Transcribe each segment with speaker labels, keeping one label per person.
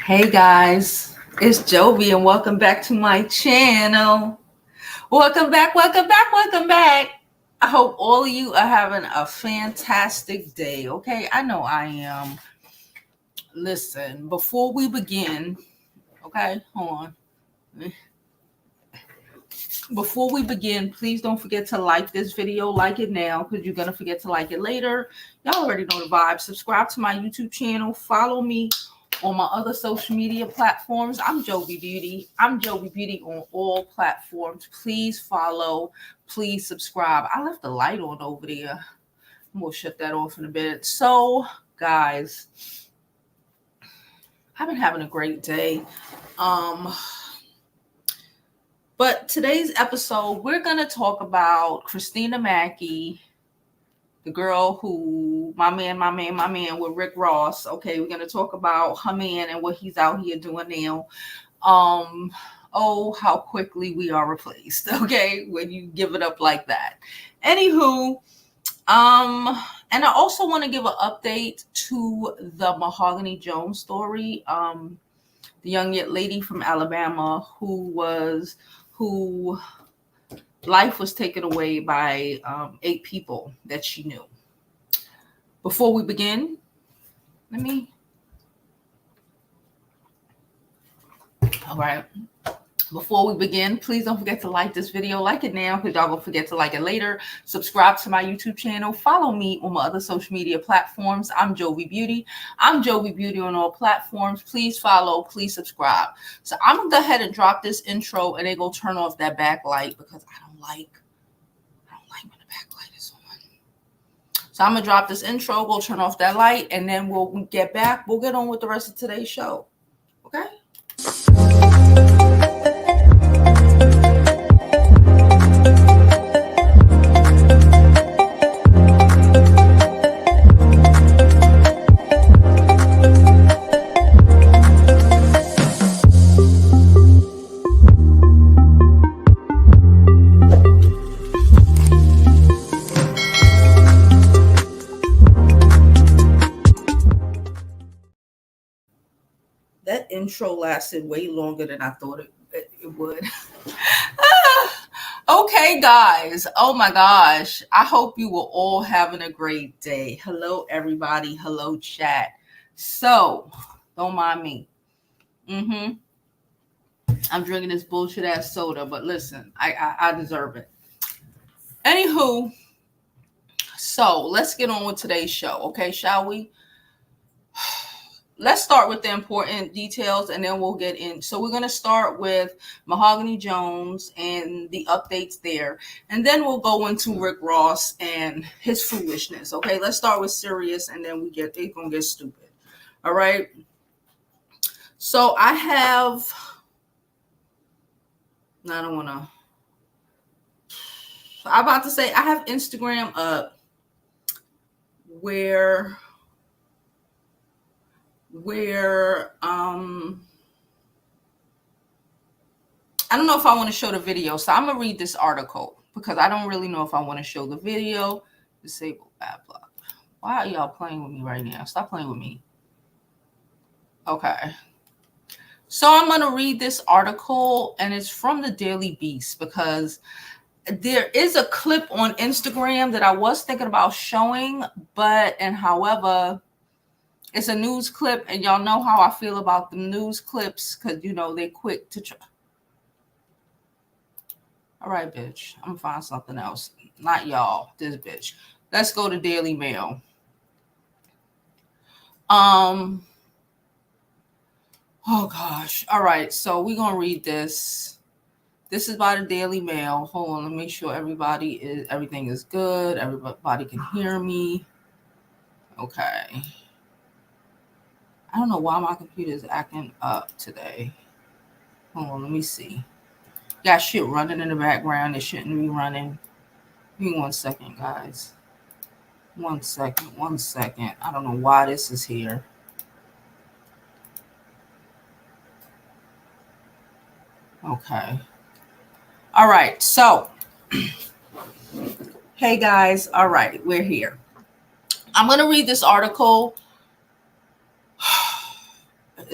Speaker 1: Hey guys, it's Jovi and welcome back to my channel. Welcome back, welcome back, welcome back. I hope all of you are having a fantastic day, okay? I know I am. Listen, before we begin, okay, hold on. Before we begin, please don't forget to like this video. Like it now because you're going to forget to like it later. Y'all already know the vibe. Subscribe to my YouTube channel. Follow me on my other social media platforms. I'm Jovi Beauty. I'm Jovi Beauty on all platforms. Please follow. Please subscribe. I left the light on over there. I'm going to shut that off in a bit. So, guys, I've been having a great day. But today's episode, we're going to talk about Christina Mackey, the girl who, my man with Rick Ross. Okay, we're going to talk about her man and what he's out here doing now. Oh, how quickly we are replaced, okay, when you give it up like that. Anywho, and I also want to give an update to the Mahogany Jones story. The young lady from Alabama who life was taken away by 8 people that she knew. Before we begin, Before we begin, please don't forget to like this video. Like it now because y'all gonna forget to like it later. Subscribe to my YouTube channel. Follow me on my other social media platforms. I'm Jovi Beauty. I'm Jovi Beauty on all platforms. Please follow. Please subscribe. So I'm gonna go ahead and drop this intro and then go turn off that backlight because I don't like when the backlight is on. So I'm gonna drop this intro, go turn off that light, and then we'll get back. We'll get on with the rest of today's show. Okay? That intro lasted way longer than I thought it would. Okay, guys. Oh my gosh. I hope you were all having a great day. Hello, everybody. Hello, chat. So, don't mind me. I'm drinking this bullshit ass soda, but listen, I deserve it. Anywho, so let's get on with today's show, okay? Shall we? Let's start with the important details and then we'll get in. So we're going to start with Mahogany Jones and the updates there. And then we'll go into Rick Ross and his foolishness. Okay, let's start with serious and then it's going to get stupid. All right. So I have Instagram up where I don't know if I want to show the video, so I'm gonna read this article because I don't really know if I want to show the video. Disable ad block. Why are y'all playing with me right now? Stop playing with me. Okay, so I'm gonna read this article and it's from the Daily Beast because there is a clip on Instagram that I was thinking about showing, however, it's a news clip, and y'all know how I feel about the news clips because, they quick to try. All right, bitch. I'm going to find something else. Not y'all. This bitch. Let's go to Daily Mail. Oh, gosh. All right. So we're going to read this. This is by the Daily Mail. Hold on. Let me make sure everything is good. Everybody can hear me. Okay. I don't know why my computer is acting up today. Hold on, let me see. Got shit running in the background. It shouldn't be running. Give me 1 second, guys. 1 second. I don't know why this is here. Okay. All right, so. Hey, guys. All right, we're here. I'm going to read this article.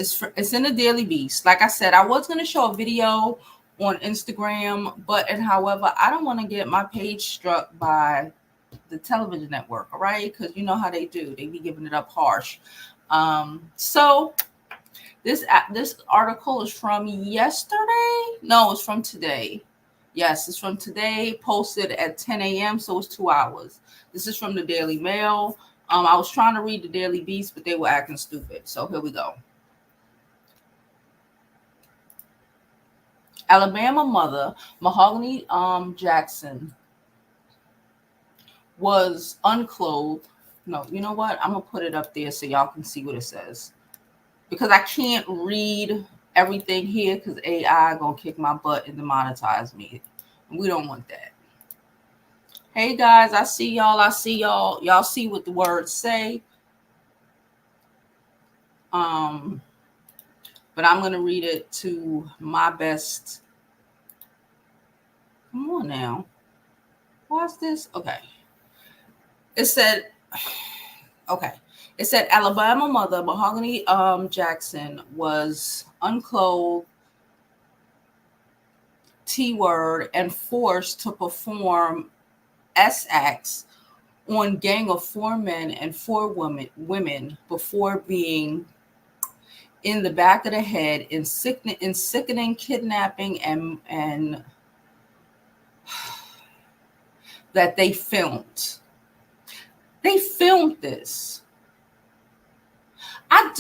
Speaker 1: It's in the Daily Beast. Like I said, I was going to show a video on Instagram, and however, I don't want to get my page struck by the television network, all right? Because you know how they do. They be giving it up harsh. So this article is from yesterday. No, it's from today. Yes, it's from today, posted at 10 a.m., so it's 2 hours. This is from the Daily Mail. I was trying to read the Daily Beast, but they were acting stupid. So here we go. Alabama mother Mahogany Jackson was unclothed. No, you know what? I'm going to put it up there so y'all can see what it says. Because I can't read everything here because AI going to kick my butt and demonetize me. We don't want that. Hey, guys, I see y'all. Y'all see what the words say. But I'm going to read it to my best. Come on now. What's this? Okay. It said Alabama mother Mahogany Jackson was unclothed, T-word, and forced to perform S-acts on gang of 4 men and 4 women before being in the back of the head in sickening kidnapping and that they filmed. They filmed this. I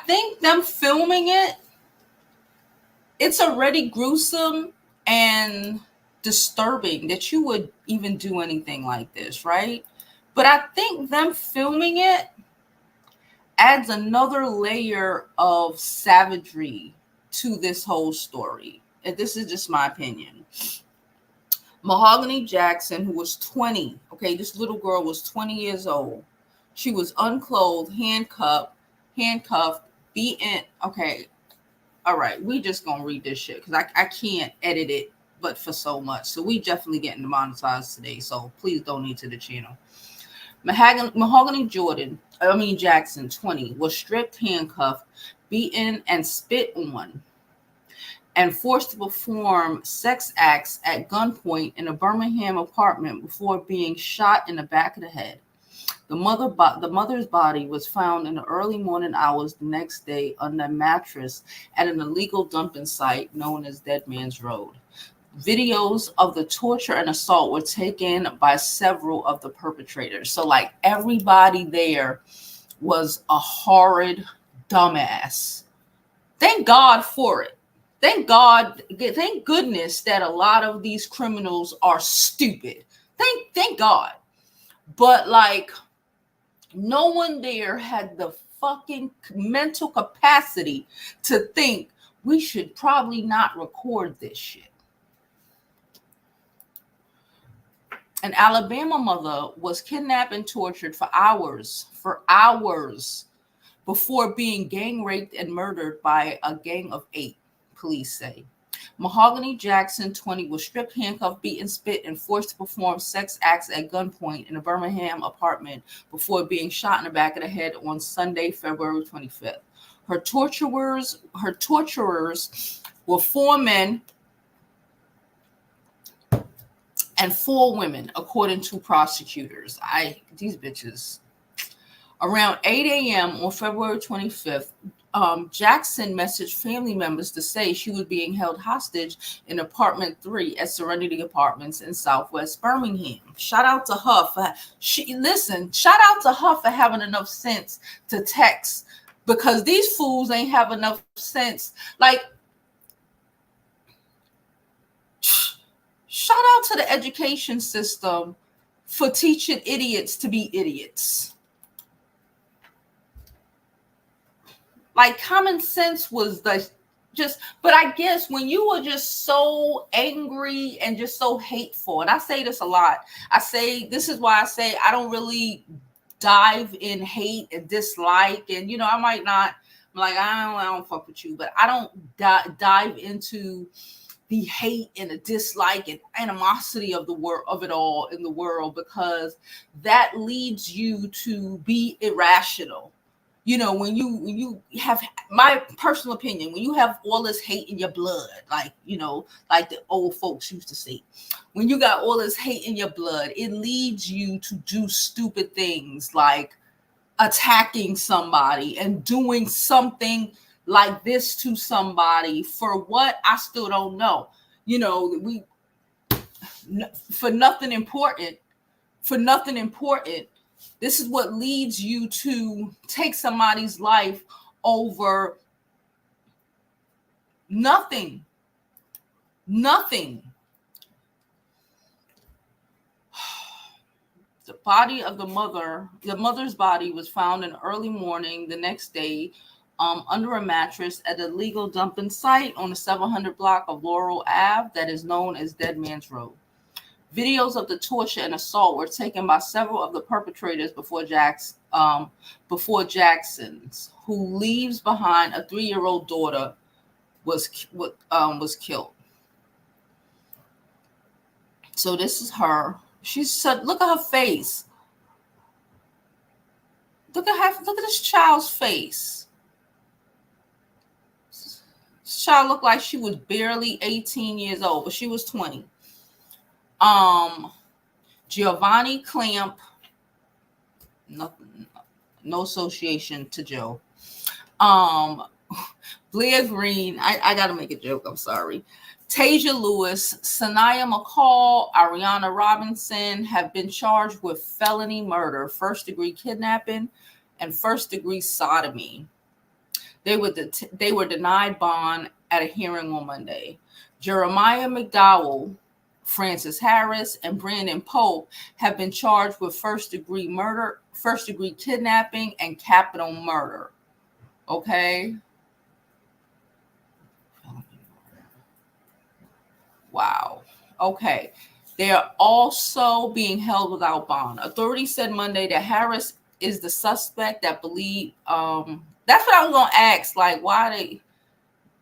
Speaker 1: think them filming it's already gruesome and disturbing that you would even do anything like this, right? But I think them filming it adds another layer of savagery to this whole story. And this is just my opinion. Mahogany Jackson, who was 20, okay, this little girl was 20 years old. She was unclothed, handcuffed, beaten. Okay, all right, we just gonna read this shit because I can't edit it but for so much. So we definitely getting demonetized today, so please donate to the channel. Mahogany Jackson, 20, was stripped, handcuffed, beaten, and spit on, and forced to perform sex acts at gunpoint in a Birmingham apartment before being shot in the back of the head. The mother's body was found in the early morning hours the next day under a mattress at an illegal dumping site known as Dead Man's Road. Videos of the torture and assault were taken by several of the perpetrators. So, like, everybody there was a horrid dumbass. Thank God for it. Thank goodness that a lot of these criminals are stupid. Thank God. But, like, no one there had the fucking mental capacity to think we should probably not record this shit. An Alabama mother was kidnapped and tortured for hours before being gang raped and murdered by a gang of 8, police say. Mahogany Jackson, 20, was stripped, handcuffed, beaten, spit, and forced to perform sex acts at gunpoint in a Birmingham apartment before being shot in the back of the head on Sunday, February 25th. Her torturers were 4 men and 4 women, according to prosecutors. These bitches. Around 8 a.m. on February 25th, Jackson messaged family members to say she was being held hostage in apartment 3 at Serenity Apartments in Southwest Birmingham. Shout out to her for having enough sense to text, because these fools ain't have enough sense. Like, shout out to the education system for teaching idiots to be idiots. Like, common sense was but I guess when you were just so angry and just so hateful, and I say this a lot, this is why I say I don't really dive in hate and dislike, and I might not, I'm like, I don't fuck with you, but I don't dive into the hate and the dislike and animosity of the world, of it all in the world, because that leads you to be irrational. You know, when you have, my personal opinion, when you have all this hate in your blood, like, you know, like the old folks used to say, when you got all this hate in your blood, it leads you to do stupid things like attacking somebody and doing something like this to somebody. For what? I still don't know. You know, for nothing important, this is what leads you to take somebody's life over nothing. The body of the mother's body was found in early morning the next day under a mattress at a legal dumping site on the 700 block of Laurel Ave that is known as Dead Man's Road. Videos of the torture and assault were taken by several of the perpetrators before Jackson's, who leaves behind a 3-year-old daughter, was killed. So this is her. She said, look at her face. Look at this child's face. This child looked like she was barely 18 years old, but she was 20. Giovanni Clamp, no association to Joe. Blair Green, I gotta make a joke, I'm sorry. Tasia Lewis, Sanaya McCall, Ariana Robinson have been charged with felony murder, first-degree kidnapping, and first-degree sodomy. They were denied bond at a hearing on Monday. Jeremiah McDowell, Francis Harris, and Brandon Pope have been charged with first-degree murder, first-degree kidnapping, and capital murder. Okay? Wow. Okay. They are also being held without bond. Authorities said Monday that Harris is the suspect that believe. That's what I was going to ask. Like, why they.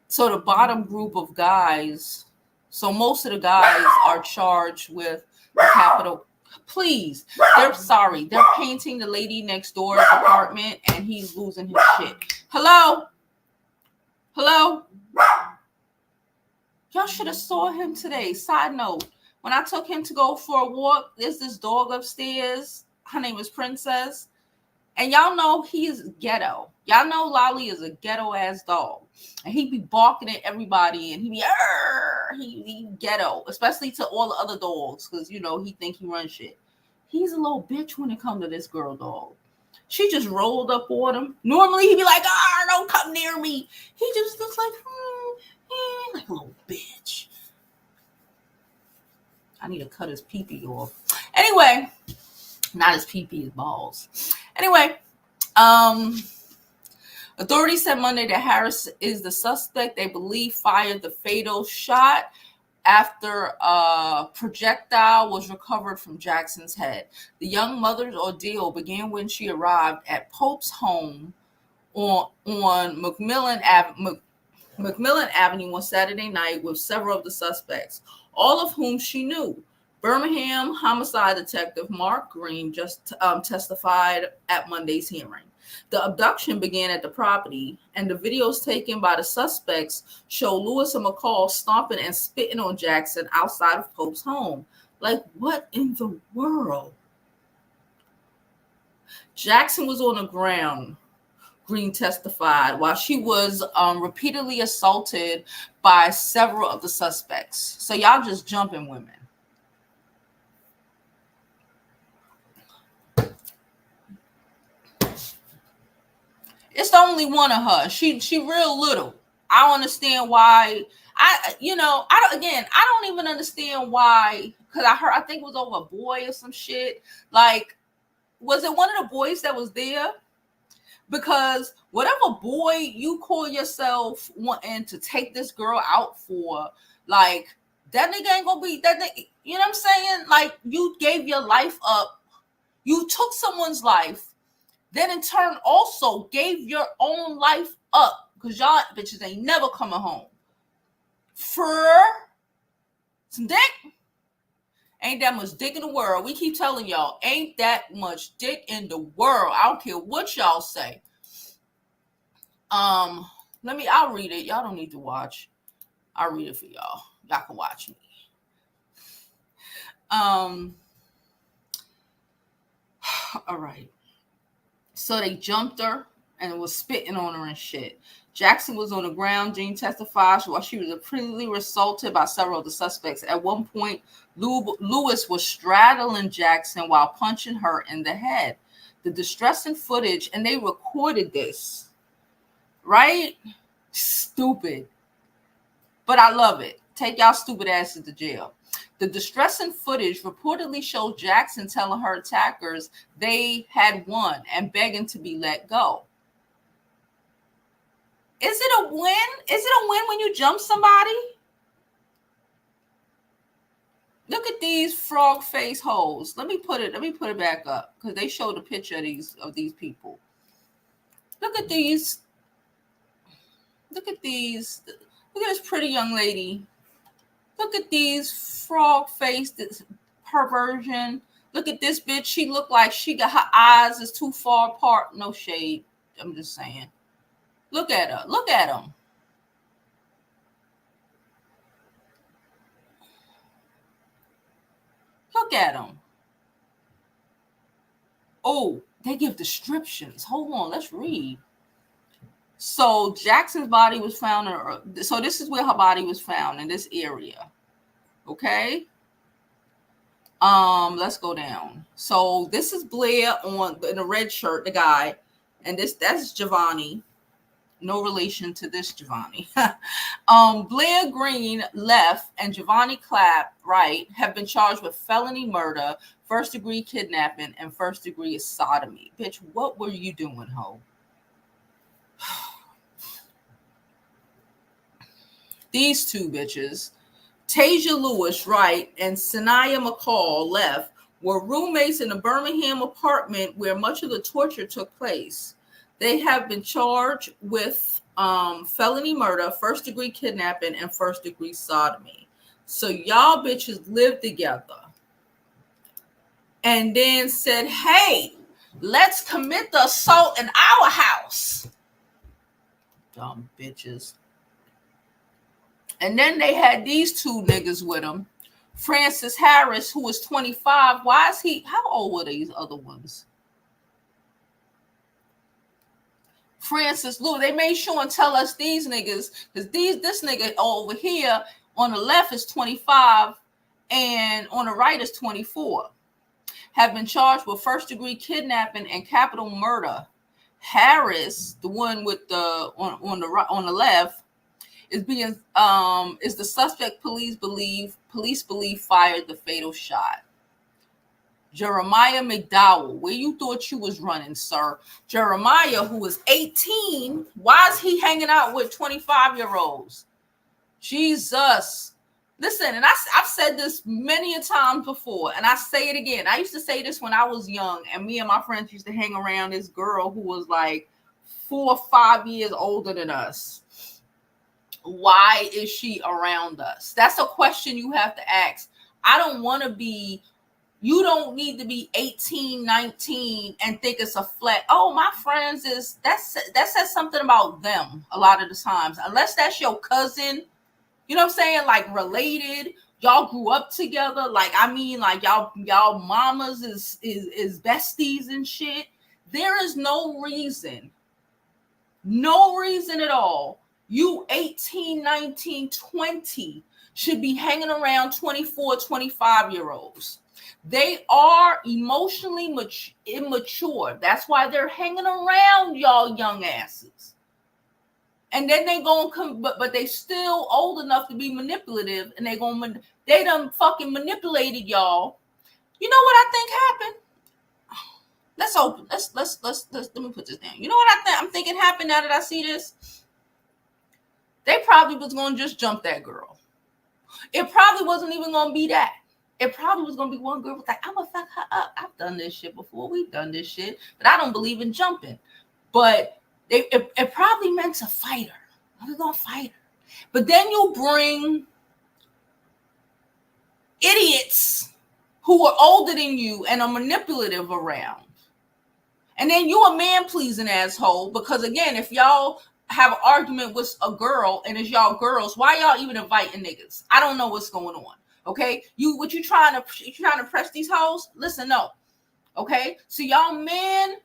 Speaker 1: So the bottom group of guys. So most of the guys are charged with the capital. Please. They're sorry. They're painting the lady next door's apartment and he's losing his shit. Hello? Y'all should have saw him today. Side note, when I took him to go for a walk, there's this dog upstairs. Her name is Princess. And y'all know he is ghetto. Y'all know Lolly is a ghetto-ass dog. And he be barking at everybody. And he be, he ghetto. Especially to all the other dogs. Because, you know, he think he runs shit. He's a little bitch when it comes to this girl dog. She just rolled up on him. Normally, he'd be like, don't come near me. He just looks like, like a little bitch. I need to cut his pee-pee off. Anyway, not his pee-pee, his balls. Anyway, authorities said Monday that Harris is the suspect they believe fired the fatal shot after a projectile was recovered from Jackson's head. The young mother's ordeal began when she arrived at Pope's home on McMillan Avenue on Saturday night with several of the suspects, all of whom she knew. Birmingham homicide detective Mark Green just testified at Monday's hearing. The abduction began at the property, and the videos taken by the suspects show Lewis and McCall stomping and spitting on Jackson outside of Pope's home. Like, what in the world? Jackson was on the ground, Green testified, while she was repeatedly assaulted by several of the suspects. So y'all just jumping women. It's the only one of her. She real little. I don't understand why. I don't even understand why. Because I think it was over a boy or some shit. Like, was it one of the boys that was there? Because whatever boy you call yourself wanting to take this girl out for, like, that nigga ain't gonna be that nigga. You know what I'm saying? Like, you gave your life up. You took someone's life. Then in turn also gave your own life up. Because y'all bitches ain't never coming home. For Some dick? Ain't that much dick in the world. We keep telling y'all, ain't that much dick in the world. I don't care what y'all say. I'll read it. Y'all don't need to watch. I'll read it for y'all. Y'all can watch me. All right. So they jumped her and was spitting on her and shit. Jackson was on the ground. Jean testifies while she was repeatedly assaulted by several of the suspects. At one point, Lewis was straddling Jackson while punching her in the head. The distressing footage, and they recorded this, right? Stupid. But I love it. Take y'all stupid asses to jail. The distressing footage reportedly showed Jackson telling her attackers they had won and begging to be let go. Is it a win? Is it a win when you jump somebody? Look at these frog face hoes. Let me put it back up because they showed a picture of these people. Look at these. Look at these. Look at this pretty young lady. Look at these frog face, this perversion. Look at this bitch. She looked like she got her eyes is too far apart. No shade. I'm just saying. Look at her. Look at them. Look at them. Oh, they give descriptions. Hold on. Let's read. So Jackson's body was found. So this is where her body was found, in this area. Okay. Let's go down. So this is Blair in the red shirt, the guy, and that's Giovanni. No relation to this Giovanni. Blair Green left and Giovanni Clapp, right, have been charged with felony murder, first-degree kidnapping, and first-degree sodomy. Bitch, what were you doing, ho? These two bitches, Tasia Lewis, right, and Sanaya McCall left, were roommates in a Birmingham apartment where much of the torture took place. They have been charged with felony murder, first-degree kidnapping, and first-degree sodomy. So y'all bitches lived together and then said, hey, let's commit the assault in our house. Dumb bitches. And then they had these two niggas with them. Francis Harris, who was 25. Why is he? How old were these other ones? Francis Lou. They made sure and tell us these niggas, because this nigga over here on the left is 25 and on the right is 24. Have been charged with first-degree kidnapping and capital murder. Harris, the one with the on the left, is the suspect police believe fired the fatal shot. Jeremiah McDowell, where you thought you was running, sir? Jeremiah, who was 18, why is he hanging out with 25-year-olds? Jesus. Listen, and I've said this many a times before, and I say it again. I used to say this when I was young, and me and my friends used to hang around this girl who was like 4 or 5 years older than us. Why is she around us? That's a question you have to ask. I don't want to be, you don't need to be 18, 19 and think it's a flat. Oh, my friends is, that says something about them a lot of the times. Unless that's your cousin, you know what I'm saying? Like related, y'all grew up together. Like, I mean, like y'all mamas is besties and shit. There is no reason at all. You 18, 19, 20 should be hanging around 24, 25-year-olds. They are emotionally immature. That's why they're hanging around y'all young asses. And then they gonna come, but they still old enough to be manipulative, and they done fucking manipulated y'all. You know what I think happened? Let's let me put this down. You know what I'm thinking happened now that I see this? They probably was going to just jump that girl. It probably wasn't even going to be that. It probably was going to be one girl was like, I'm going to fuck her up. I've done this shit before. We've done this shit. But I don't believe in jumping. But it probably meant to fight her. We're going to fight her. But then you bring who are older than you and are manipulative around. And then you a man-pleasing asshole, because again, if y'all have an argument with a girl and it's y'all girls, why y'all even inviting niggas? I don't know what's going on. Okay, you trying to press these hoes? Listen, no. Okay, so y'all men,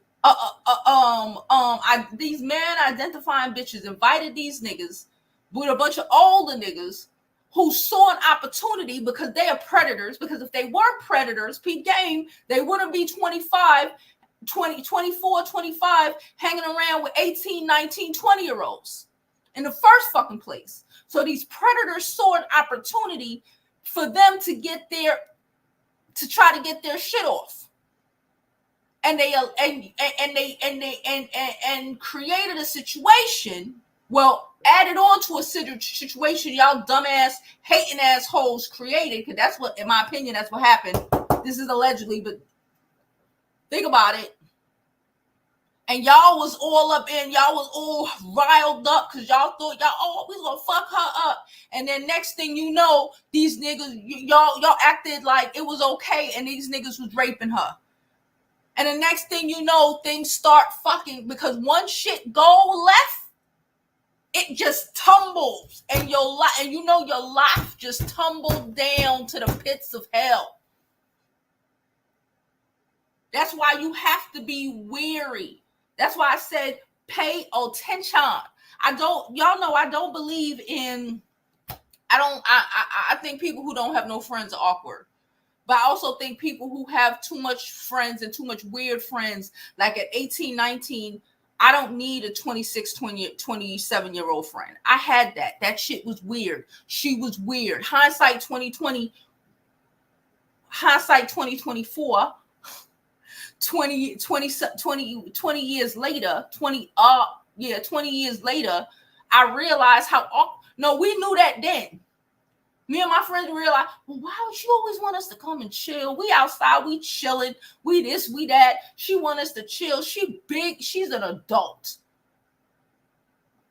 Speaker 1: these man identifying bitches invited these niggas with a bunch of older niggas who saw an opportunity because they are predators. Because if they were predators, peep game, they wouldn't be 25, 20, 24, 25 hanging around with 18, 19, 20-year-olds in the first fucking place. So these predators saw an opportunity for them to try to get their shit off. And they created a situation, well, added on to a situation y'all dumbass hating assholes created, because that's what, in my opinion, that's what happened. This is allegedly, but think about it. And y'all was all up in, y'all was all riled up because y'all thought we was gonna fuck her up. And then next thing you know, these niggas, y'all acted like it was okay, and these niggas was raping her. And the next thing you know, things start fucking, because once shit go left, it just tumbles, and your life just tumbled down to the pits of hell. That's why you have to be wary. That's why I said pay attention. Y'all know I don't believe in, I think people who don't have no friends are awkward. But I also think people who have too much friends and too much weird friends, like at 18, 19, I don't need a 26, 27-year-old friend. I had that. That shit was weird. She was weird. Hindsight 2020, hindsight 2024, 20 years later, 20 years later, I realized no, we knew that then. Me and my friends realized, well, why would she always want us to come and chill? We outside, we chilling, we this, we that. She want us to chill. She big, she's an adult.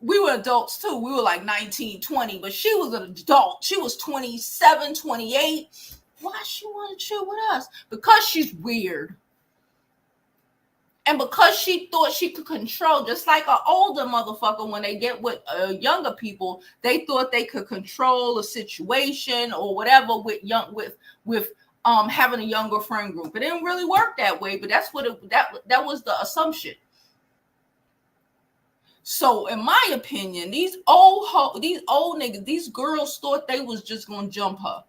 Speaker 1: We were adults too. We were like 19, 20, but she was an adult. She was 27, 28. Why she want to chill with us? Because she's weird. And because she thought she could control, just like an older motherfucker, when they get with younger people, they thought they could control a situation or whatever with having a younger friend group. It didn't really work that way, but that's what that was the assumption. So, in my opinion, these old niggas, these girls thought they was just gonna jump her.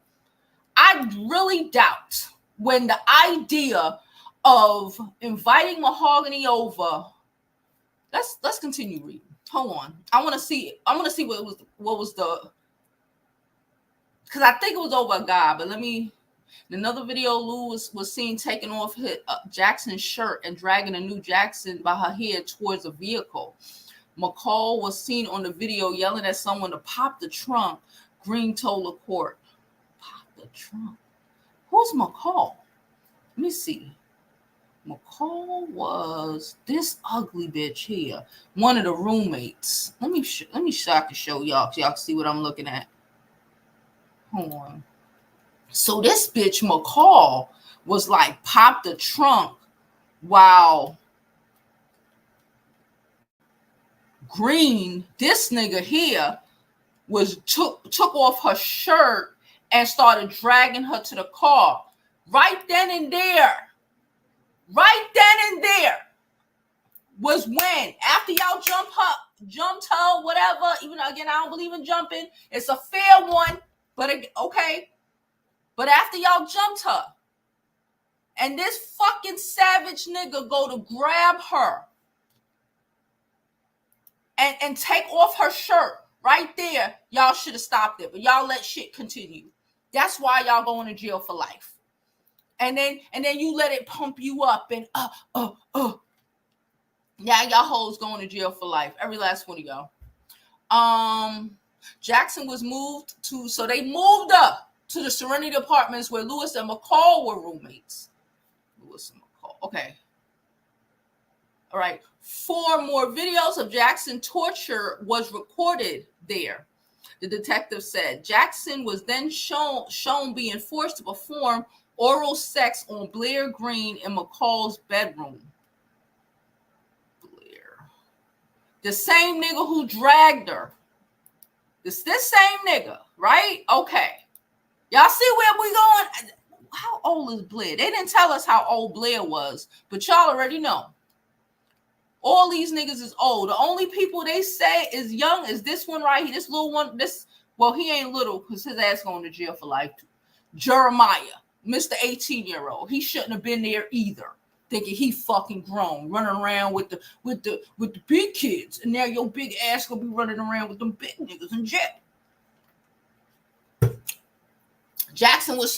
Speaker 1: I really doubt when the idea of inviting Mahogany over. Let's continue reading. Hold on. I want to see what was the, because I think it was over a guy, but in another video, Lou was seen taking off Jackson's shirt and dragging a new Jackson by her hair towards a vehicle. McCall was seen on the video yelling at someone to pop the trunk. Green told the court, pop the trunk. Who's McCall? Let me see. McCall was this ugly bitch here, one of the roommates. Let me I can show y'all so y'all can see what I'm looking at. Hold on. So this bitch McCall was like, pop the trunk, while Green, this nigga here, was took off her shirt and started dragging her to the car. Right then and there was when, after y'all jumped her, whatever, even again, I don't believe in jumping. It's a fair one, but okay. But after y'all jumped her, and this fucking savage nigga go to grab her and take off her shirt right there, y'all should have stopped it, but y'all let shit continue. That's why y'all going to jail for life. And then you let it pump you up and now y'all hoes going to jail for life. Every last one of y'all. Jackson was moved to, so they moved up to the Serenity Apartments where Lewis and McCall were roommates. Lewis and McCall. Okay. All right. 4 more videos of Jackson torture was recorded there. The detective said Jackson was then shown being forced to perform oral sex on Blair Green in McCall's bedroom. Blair. The same nigga who dragged her. This same nigga, right? Okay. Y'all see where we going? How old is Blair? They didn't tell us how old Blair was, but y'all already know. All these niggas is old. The only people they say is young is this one right here. This little one, well, he ain't little because his ass going to jail for life. Jeremiah, Mr. 18-year-old. He shouldn't have been there either. Thinking he fucking grown, running around with the big kids. And now your big ass gonna be running around with them big niggas in jail. Jackson was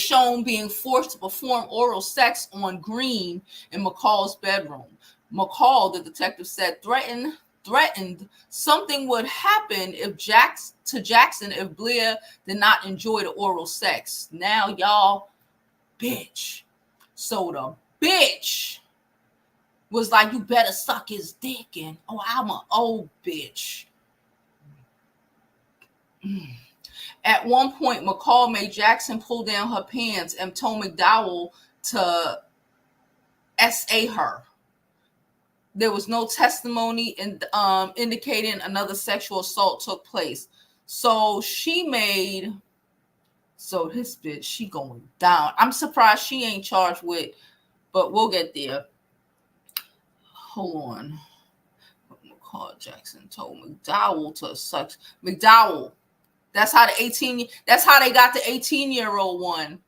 Speaker 1: shown being forced to perform oral sex on Green in McCall's bedroom. McCall, the detective said, threatened something would happen to Jackson if Blair did not enjoy the oral sex. Now y'all, bitch. So the bitch was like, you better suck his dick, and oh, I'm an old bitch. At one point, McCall made Jackson pull down her pants and told McDowell to SA her. There was no testimony indicating another sexual assault took place. So this bitch, she going down. I'm surprised she ain't charged with, but we'll get there. Hold on. McCall Jackson told McDowell to suck. McDowell. That's how they got the 18-year-old one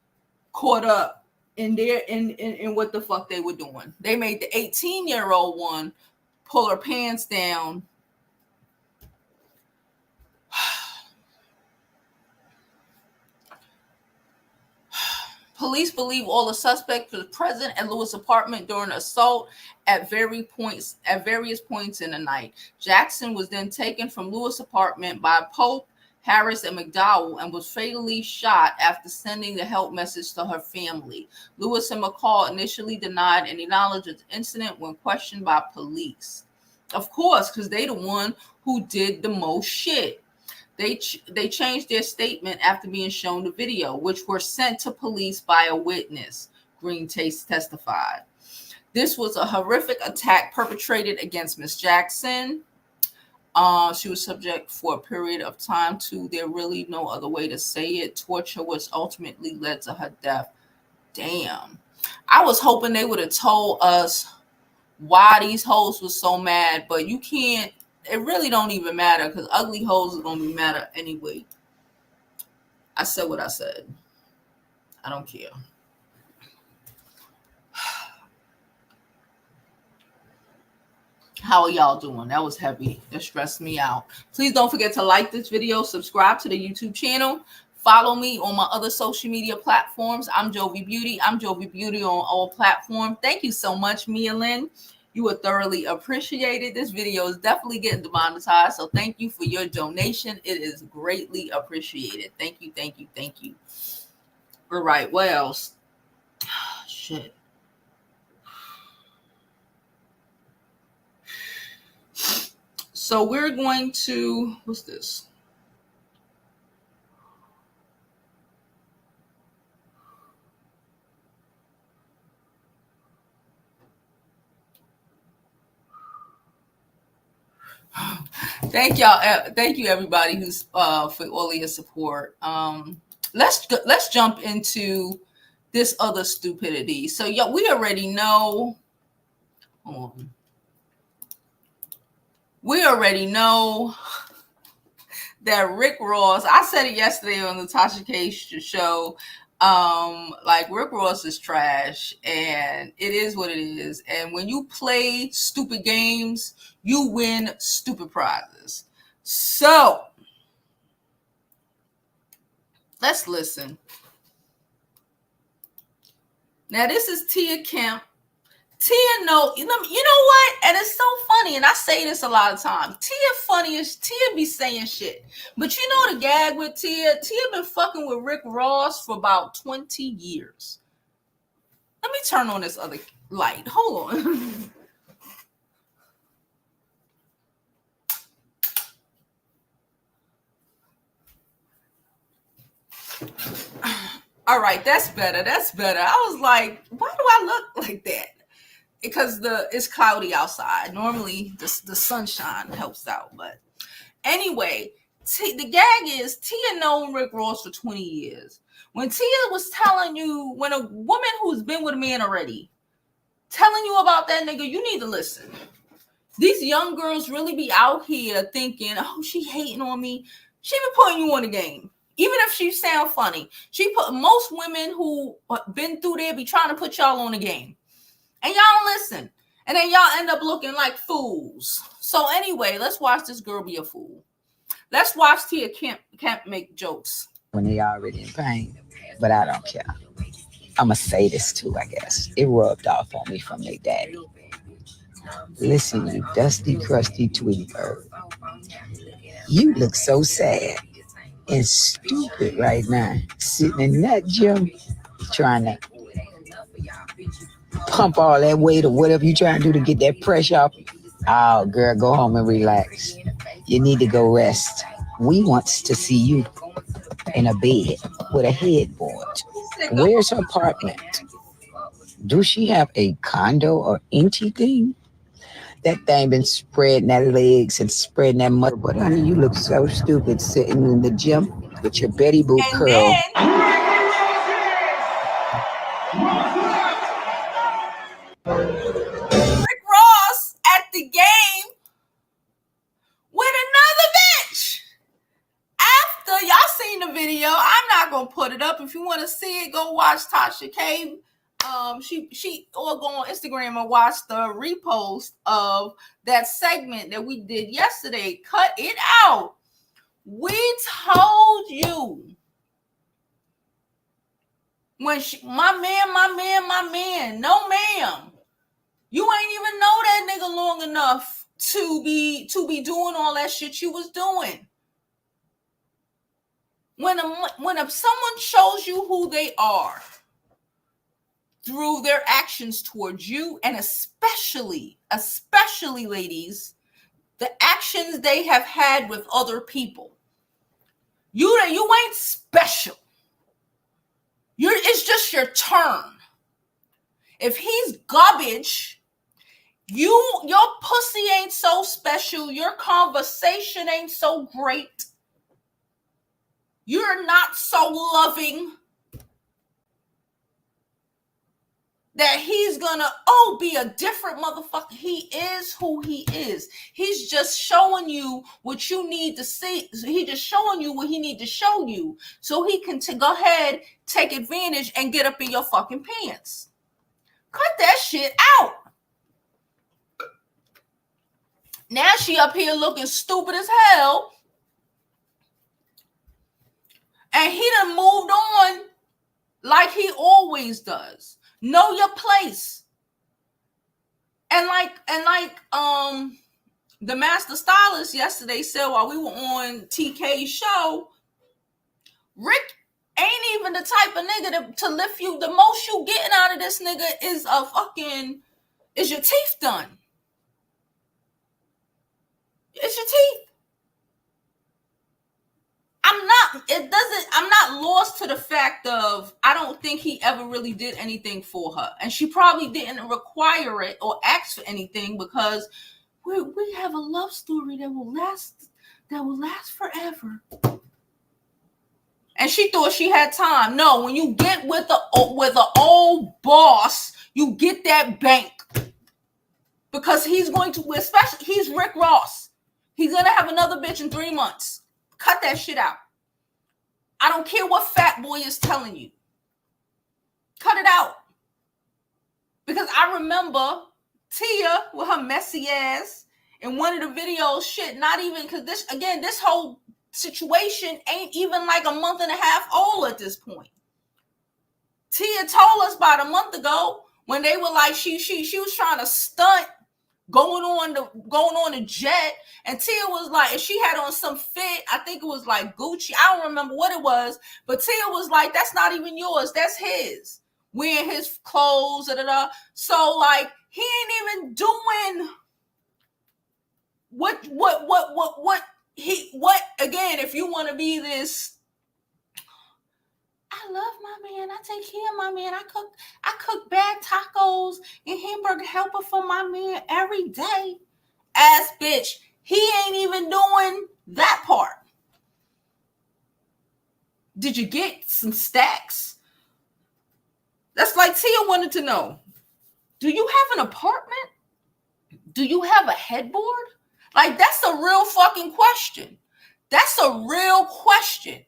Speaker 1: caught up in what the fuck they were doing. They made the 18-year-old one pull her pants down. Police believe all the suspects were present at Lewis' apartment during the assault at various points in the night. Jackson was then taken from Lewis' apartment by Pope, Harris, and McDowell and was fatally shot after sending the help message to her family. Lewis and McCall initially denied any knowledge of the incident when questioned by police. Of course, because they the one who did the most shit. They changed their statement after being shown the video, which were sent to police by a witness, Green testified. This was a horrific attack perpetrated against Miss Jackson. She was subject for a period of time to, there really no other way to say it, torture, which ultimately led to her death. Damn. I was hoping they would have told us why these hoes were so mad, but you can't. It really don't even matter because ugly hoes is going to be matter anyway. I said what I said. I don't care. How are y'all doing? That was heavy. That stressed me out. Please don't forget to like this video, subscribe to the YouTube channel, follow me on my other social media platforms. I'm Jovi Beauty. I'm Jovi Beauty on all platforms. Thank you so much, Mia Lynn. You were thoroughly appreciated. This video is definitely getting demonetized, so thank you for your donation. It is greatly appreciated. Thank you, thank you, thank you. All right, what else? Shit. So we're going to, what's this? Thank y'all. Thank you everybody who's for all of your support. Let's jump into this other stupidity. So we already know. Hold on. We already know that Rick Ross, I said it yesterday on the Tasha K show, like Rick Ross is trash and it is what it is. And when you play stupid games, you win stupid prizes. So let's listen. Now this is Tia Kemp. Tia, you know what? And it's so funny, and I say this a lot of times. Tia funny as Tia be saying shit. But you know the gag with Tia? Tia been fucking with Rick Ross for about 20 years. Let me turn on this other light. Hold on. All right, that's better. That's better. I was like, why do I look like that? Because it's cloudy outside. Normally, the sunshine helps out. But anyway, the gag is Tia known Rick Ross for 20 years. When Tia was telling you, when a woman who's been with a man already telling you about that nigga, you need to listen. These young girls really be out here thinking, oh, she hating on me. She be putting you on the game. Even if she sound funny. Most women who been through there be trying to put y'all on the game. And y'all don't listen. And then y'all end up looking like fools. So anyway, let's watch this girl be a fool. Let's watch Tia can't make jokes.
Speaker 2: When they already in pain. But I don't care. I'm going to say this too, I guess. It rubbed off on me from their daddy. Listen, you dusty, crusty Tweety bird. You look so sad and stupid right now, sitting in that gym trying to pump all that weight or whatever you trying to do to get that pressure off. Oh, girl, go home and relax. You need to go rest. We want to see you in a bed with a headboard. Where's her apartment? Do she have a condo or anything? That thing been spreading that legs and spreading that mother. But honey, you look so stupid sitting in the gym with your Betty Boop curl.
Speaker 1: Rick Ross at the game with another bitch. After y'all seen the video, I'm not gonna put it up. If you want to see it, go watch Tasha K. She or go on Instagram and watch the repost of that segment that we did yesterday. Cut it out. We told you when my man, no ma'am, you ain't even know that nigga long enough to be doing all that shit you was doing. When someone shows you who they are through their actions towards you, and especially ladies, the actions they have had with other people, you ain't special. It's just your turn. If he's garbage, your pussy ain't so special, your conversation ain't so great, you're not so loving, that he's gonna be a different motherfucker. He is who he is. He's just showing you what you need to see. He's just showing you what he need to show you, so he can go ahead, take advantage, and get up in your fucking pants. Cut that shit out. Now she up here looking stupid as hell, and he done moved on like he always does. Know your place. And like the master stylist yesterday said while we were on TK's show, Rick ain't even the type of nigga to lift you. The most you getting out of this nigga is your teeth done. It's your teeth. I'm not lost to the fact of, I don't think he ever really did anything for her. And she probably didn't require it or ask for anything, because we have a love story that will last forever. And she thought she had time. No, when you get with the old boss, you get that bank. Because he's going to, especially, he's Rick Ross. He's going to have another bitch in 3 months. Cut that shit out. I don't care what fat boy is telling you. Cut it out. Because I remember Tia with her messy ass in one of the videos, shit, not even, because this whole situation ain't even like a month and a half old at this point. Tia told us about a month ago when they were like, she was trying to stunt going on the jet, and Tia was like, and she had on some fit, I think it was like Gucci, I don't remember what it was, but Tia was like, that's not even yours, that's his, wearing his clothes, so like, he ain't even doing what again, if you want to be this I love my man. I take care of my man. I cook bad tacos and hamburger helper for my man every day. Ass bitch. He ain't even doing that part. Did you get some stacks? That's like Tia wanted to know. Do you have an apartment? Do you have a headboard? Like, that's a real fucking question. That's a real question.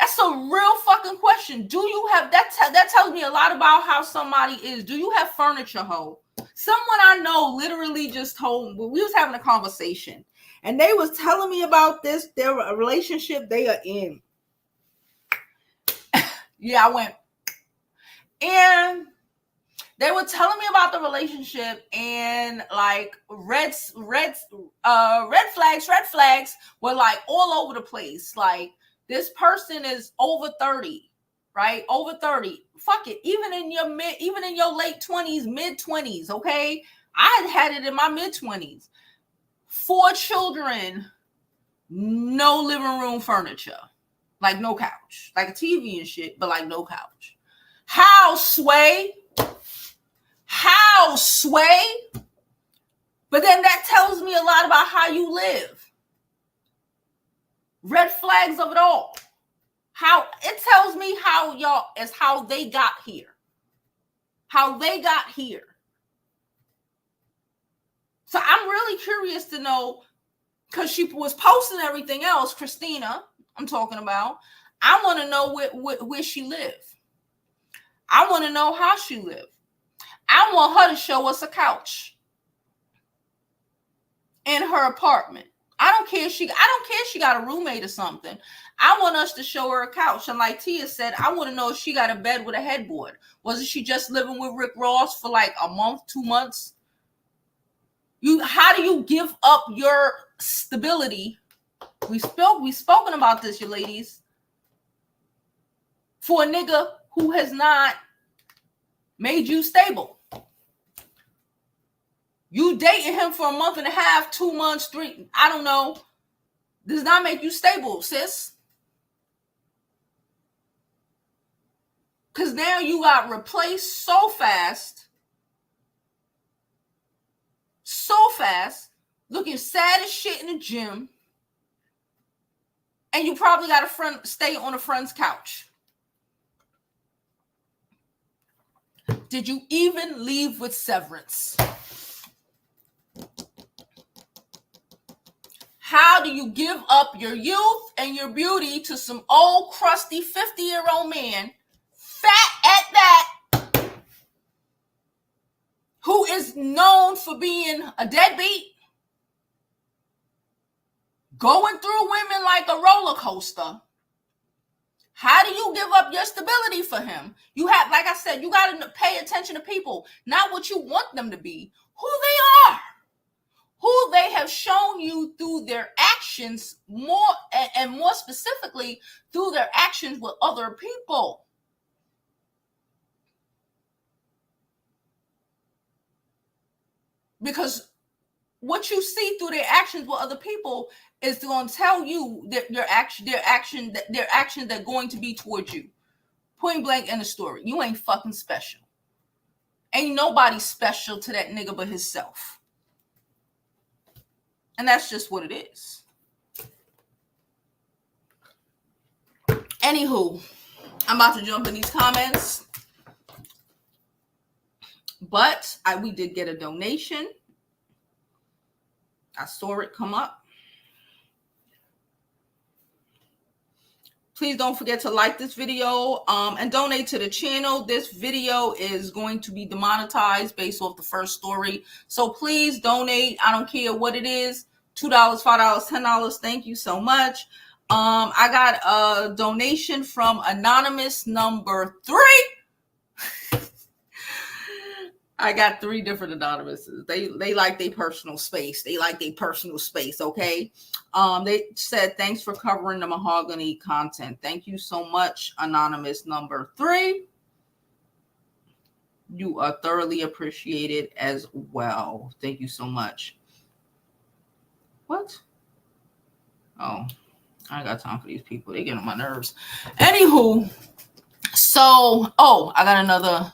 Speaker 1: That's a real fucking question. Do you have that tells me a lot about how somebody is. Do you have furniture, ho? Someone I know literally just told me, we was having a conversation and they was telling me about this, their relationship they are in. Yeah, I went. And they were telling me about the relationship and like red flags were like all over the place. Like, this person is over 30, right? Over 30. Fuck it. Even in your late 20s, mid 20s, okay? I had it in my mid 20s. 4 children, no living room furniture. Like, no couch. Like a TV and shit, but like no couch. How, Sway? How, Sway? But then that tells me a lot about how you live. Red flags of it all. How it tells me how y'all is how they got here. How they got here. So I'm really curious to know, because she was posting everything else, Christina, I'm talking about. I want to know where she lived. I want to know how she lived. I want her to show us a couch in her apartment. I don't care if she got a roommate or something. I want us to show her a couch. And like Tia said, I want to know if she got a bed with a headboard. Wasn't she just living with Rick Ross for like a month, 2 months? How do you give up your stability? We've spoken about this, you ladies. For a nigga who has not made you stable. You dating him for a month and a half, 2 months, 3, I don't know, does not make you stable, sis. Because now you got replaced so fast, looking sad as shit in the gym, and you probably got a friend stay on a friend's couch. Did you even leave with severance? How do you give up your youth and your beauty to some old, crusty 50-year-old man, fat at that, who is known for being a deadbeat, going through women like a roller coaster? How do you give up your stability for him? You have, like I said, you got to pay attention to people, not what you want them to be, who they are. Who they have shown you through their actions, more specifically through their actions with other people. Because what you see through their actions with other people is going to tell you that their actions they're going to be towards you. Point blank in the story. You ain't fucking special. Ain't nobody special to that nigga but himself. And that's just what it is. Anywho, I'm about to jump in these comments. But we did get a donation. I saw it come up. Please don't forget to like this video and donate to the channel. This video is going to be demonetized based off the first story. So please donate. I don't care what it is. $2, $5, $10. Thank you so much. I got a donation from anonymous number 3. I got 3 different anonymouses. They like their personal space. Okay. They said, thanks for covering the mahogany content. Thank you so much, anonymous number 3. You are thoroughly appreciated as well. Thank you so much. What? Oh, I ain't got time for these people. They get on my nerves. Anywho, so, I got another.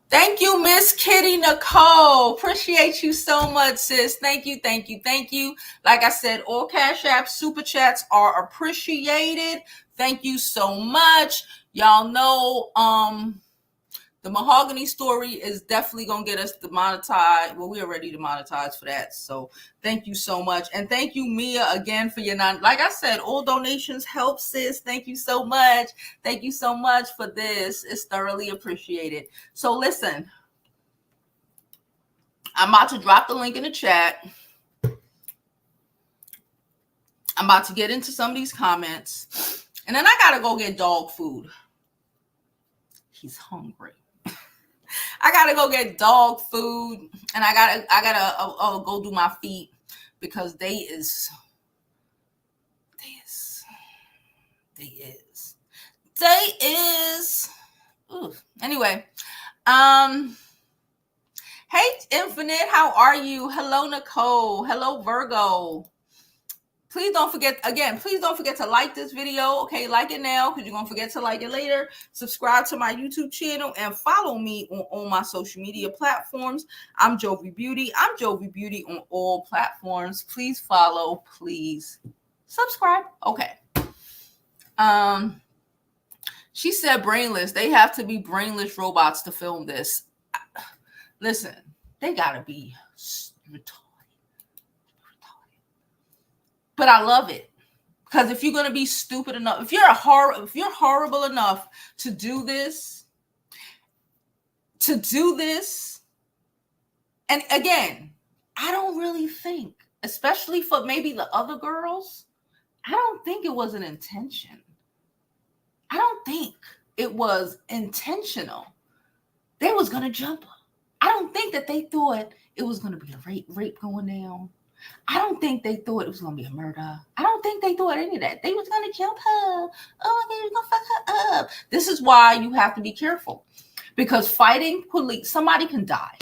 Speaker 1: Thank you, Miss Kitty Nicole. Appreciate you so much, sis. Thank you, thank you, thank you. Like I said, all Cash App super chats are appreciated. Thank you so much. Y'all know, the Mahogany story is definitely going to get us demonetized. Well, we already demonetized for that. So thank you so much. And thank you, Mia, again, for your like I said, all donations help, sis. Thank you so much. Thank you so much for this. It's thoroughly appreciated. So listen, I'm about to drop the link in the chat. I'm about to get into some of these comments. And then I got to go get dog food. He's hungry. I gotta go get dog food, and I gotta go do my feet because they is. Ooh. Anyway, hey Infinite, how are you? Hello Nicole. Hello Virgo. Please don't forget to like this video. Okay, like it now because you're going to forget to like it later. Subscribe to my YouTube channel and follow me on all my social media platforms. I'm Jovi Beauty. I'm Jovi Beauty on all platforms. Please follow. Please subscribe. Okay. She said brainless. They have to be brainless robots to film this. Listen, they got to be retarded. But I love it because if you're going to be stupid enough, if you're horrible enough to do this, and again, I don't really think, especially for maybe the other girls, I don't think it was an intention. I don't think it was intentional. They was going to jump her. I don't think that they thought it was going to be a rape going down. I don't think they thought it was going to be a murder. I don't think they thought any of that. They was going to jump her. Oh, they was going to fuck her up. This is why you have to be careful. Because fighting police, somebody can die.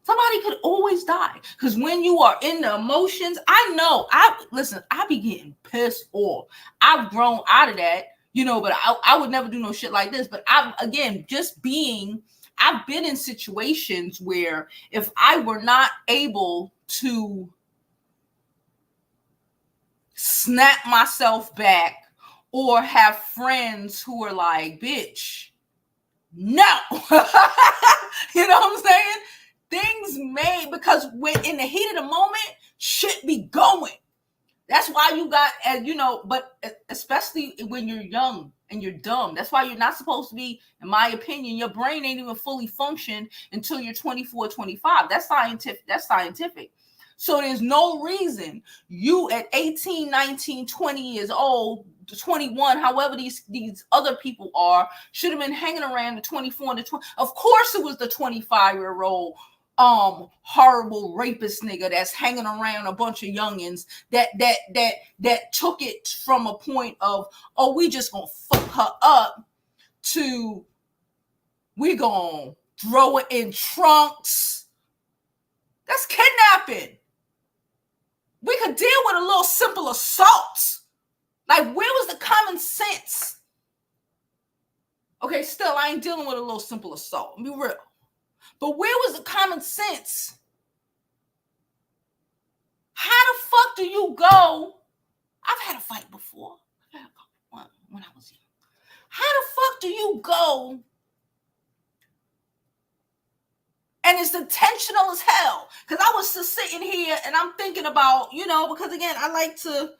Speaker 1: Somebody could always die. Because when you are in the emotions, I be getting pissed off. I've grown out of that, but I would never do no shit like this. But I've been in situations where if I were not able to snap myself back or have friends who are like, bitch, no. You know what I'm saying? Things may, because when in the heat of the moment, shit be going. That's why you got, but especially when you're young and you're dumb. That's why you're not supposed to be, in my opinion, your brain ain't even fully functioned until you're 24, 25. That's scientific. So there's no reason you at 18, 19, 20 years old, 21, however these other people are, should have been hanging around the 24 and the 20. Of course it was the 25-year-old horrible rapist nigga that's hanging around a bunch of youngins that took it from a point of, oh, we just gonna fuck her up to we gonna throw it in trunks. That's kidnapping. We could deal with a little simple assault. Like, where was the common sense? Okay, still, I ain't dealing with a little simple assault. Be real. But where was the common sense? How the fuck do you go? I've had a fight before. I've had one when I was young. How the fuck do you go? And it's intentional as hell. Because I was just sitting here and I'm thinking about, because again, I like to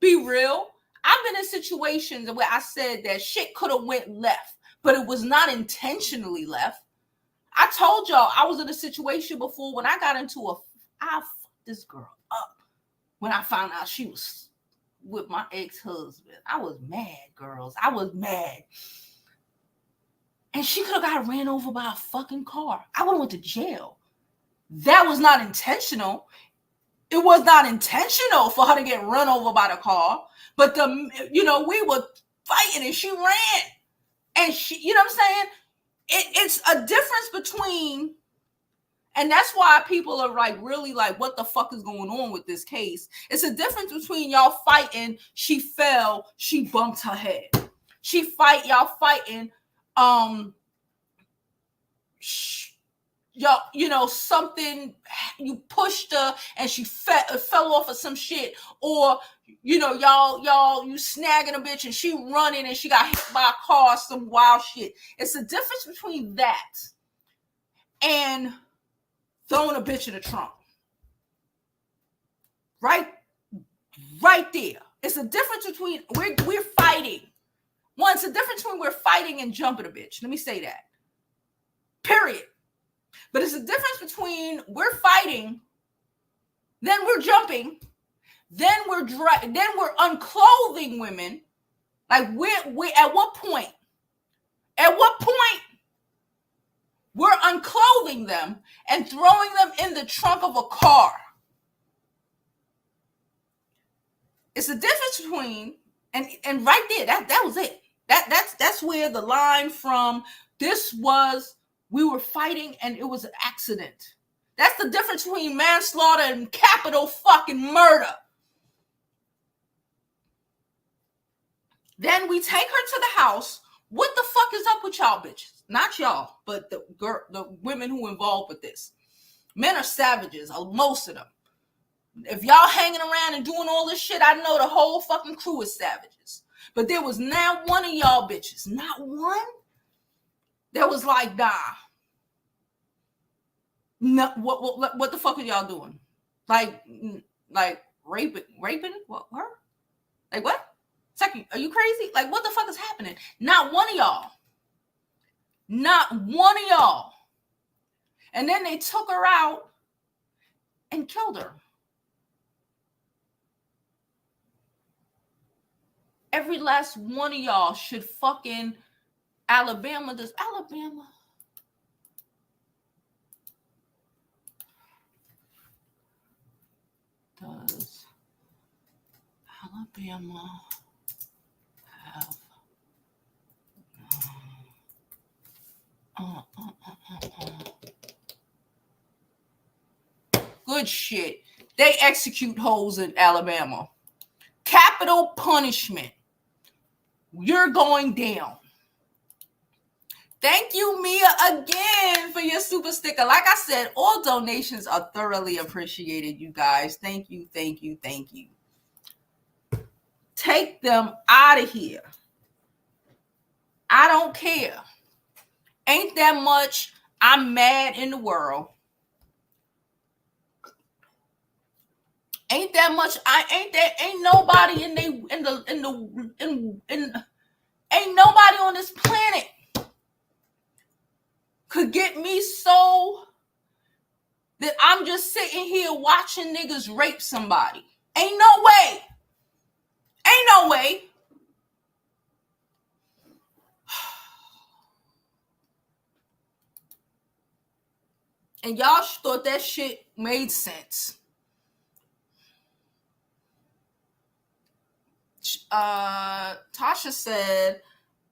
Speaker 1: be real. I've been in situations where I said that shit could have went left, but it was not intentionally left. I told y'all I was in a situation before when I got into I fucked this girl up when I found out she was with my ex-husband. I was mad, girls. I was mad. And she could have got ran over by a fucking car. I would have went to jail. That was not intentional. It was not intentional for her to get run over by the car. But we were fighting and she ran. And she, you know what I'm saying? It's a difference between, And that's why people are like, really like, what the fuck is going on with this case? It's a difference between y'all fighting, she fell, she bumped her head. Y'all fighting, y'all, you know, something, you pushed her and she fell off of some shit, or you know, you snagging a bitch and she running and she got hit by a car, some wild shit. It's a difference between that and throwing a bitch in the trunk. Right there. It's a difference between we're fighting. One, it's a difference between we're fighting and jumping a bitch. Let me say that. Period. But it's a difference between we're fighting, then we're jumping, then we're unclothing women. Like we at what point? At what point we're unclothing them and throwing them in the trunk of a car? It's the difference between and right there, that was it. That's where the line from this was, we were fighting and it was an accident. That's the difference between manslaughter and capital fucking murder. Then we take her to the house. What the fuck is up with y'all bitches? Not y'all, but the women who involved with this. Men are savages, most of them. If y'all hanging around and doing all this shit, I know the whole fucking crew is savages. But there was not one of y'all bitches, not one, that was like, nah. No, what the fuck are y'all doing? Like raping? What? Her? Like what? Second, are you crazy? Like what the fuck is happening? Not one of y'all. Not one of y'all. And then they took her out and killed her. Every last one of y'all should fucking Alabama. Does Alabama have good shit? They execute hoes in Alabama. Capital punishment. You're going down. Thank you, Mia, again for your super sticker. Like I said, all donations are thoroughly appreciated, you guys. Thank you, thank you, thank you. Take them out of here. I don't care. Ain't that much I'm mad in the world. Ain't that much ain't nobody ain't nobody on this planet could get me so that I'm just sitting here watching niggas rape somebody. Ain't no way. Ain't no way. And y'all thought that shit made sense. Tasha said,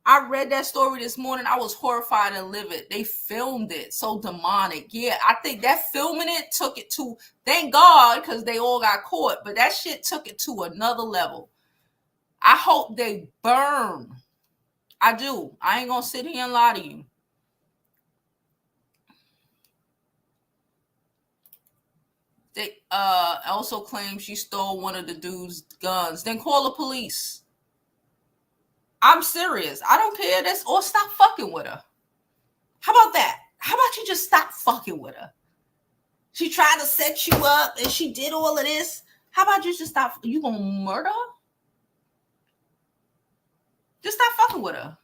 Speaker 1: I read that story this morning. I was horrified and livid. They filmed it. So demonic. Yeah, I think that filming it took it to, thank God, because they all got caught. But that shit took it to another level. I hope they burn. I do. I ain't going to sit here and lie to you. They also claim she stole one of the dude's guns. Then call the police. I'm serious. I don't care. Or stop fucking with her. How about that? How about you just stop fucking with her? She tried to set you up and she did all of this. How about you just stop? You gonna murder her? Just stop fucking with her.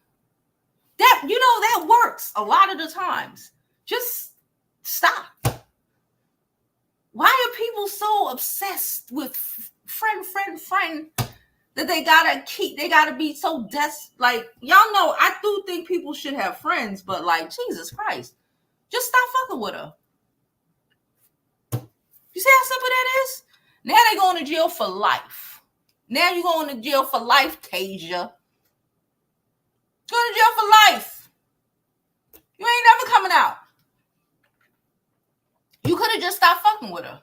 Speaker 1: That, you know, that works a lot of the times. Just stop. Why are people so obsessed with friend that they gotta be so like, y'all know, I do think people should have friends, but like, Jesus Christ, just stop fucking with her. You see how simple that is? Now they going to jail for life. Now you going to jail for life, Tasia. Go to jail for life. You ain't never coming out. You could have just stopped fucking with her.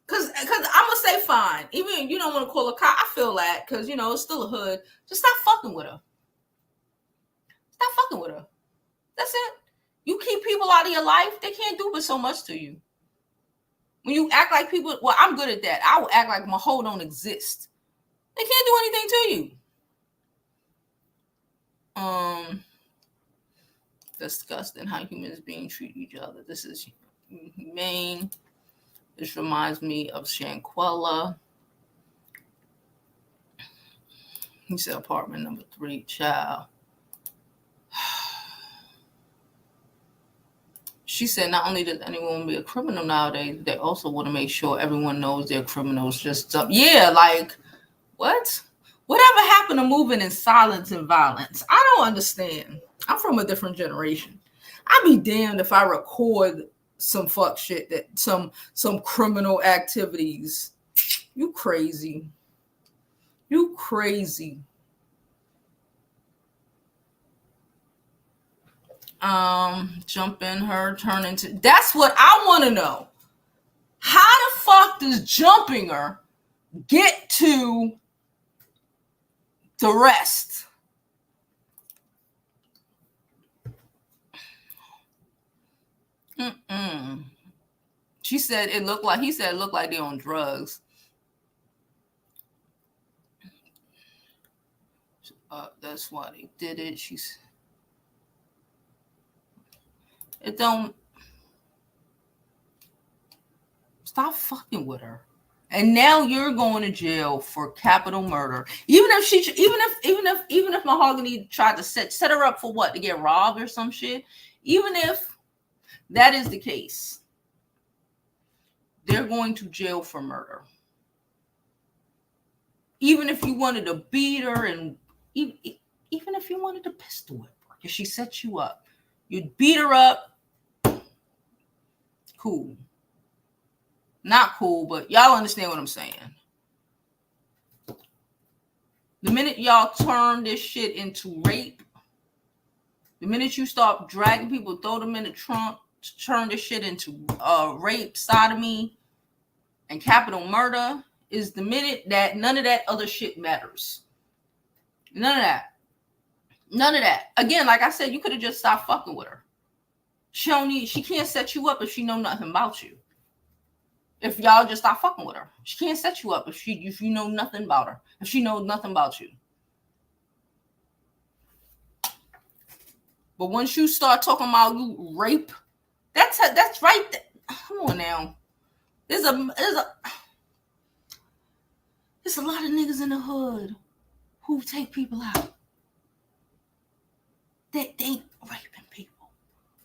Speaker 1: Cause I'm gonna say fine. Even if you don't want to call a cop, I feel that because it's still a hood. Just stop fucking with her. Stop fucking with her. That's it. You keep people out of your life, they can't do but so much to you. When you act like people, well, I'm good at that. I will act like my hoe don't exist. They can't do anything to you. Disgusting how humans beings treat each other. This is humane. This reminds me of Shanquella. He said apartment number 3, child. She said not only does anyone be a criminal nowadays, they also want to make sure everyone knows they're criminals. Just yeah, like what? Whatever happened to moving in silence and violence? I don't understand. I'm from a different generation. I'd be damned if I record some fuck shit that some criminal activities. You crazy. You crazy. Jump in her, turn into. That's what I want to know. How the fuck does jumping her get to the rest? She said it looked like, he said it looked like they're on drugs. That's why they did it. It don't. Stop fucking with her. And now you're going to jail for capital murder. Even if Mahogany tried to set her up for what? To get robbed or some shit. Even if that is the case, they're going to jail for murder. Even if you wanted to beat her and even if you wanted to pistol whip her, because she set you up, you'd beat her up. Cool. Not cool, but y'all understand what I'm saying. The minute y'all turn this shit into rape, the minute you start dragging people, throw them in the trunk, turn this shit into rape, sodomy, and capital murder, is the minute that none of that other shit matters. None of that. None of that. Again, like I said, you could have just stopped fucking with her. She can't set you up if she know nothing about you. If y'all just stop fucking with her, she can't set you up if you know nothing about her. If she knows nothing about you. But once you start talking about you rape, that's right. Come on now. There's a lot of niggas in the hood who take people out. They ain't raping people.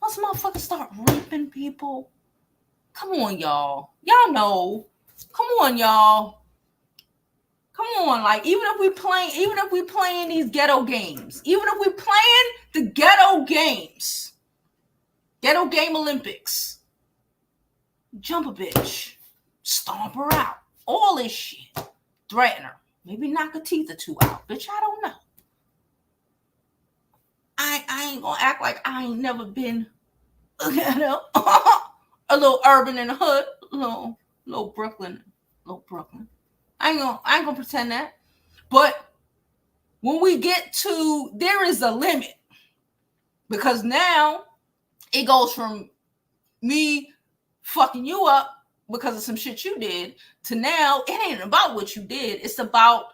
Speaker 1: Once motherfuckers start raping people, come on, y'all. Y'all know. Come on, y'all. Come on, like even if we playing these ghetto games, even if we playing the ghetto games, ghetto game Olympics, jump a bitch, stomp her out, all this shit, threaten her, maybe knock her teeth or two out, bitch. I don't know. I ain't gonna act like I ain't never been, a little urban in the hood, little Brooklyn. I ain't gonna pretend that. But when we get to, there is a limit. Because now it goes from me fucking you up because of some shit you did to now it ain't about what you did. It's about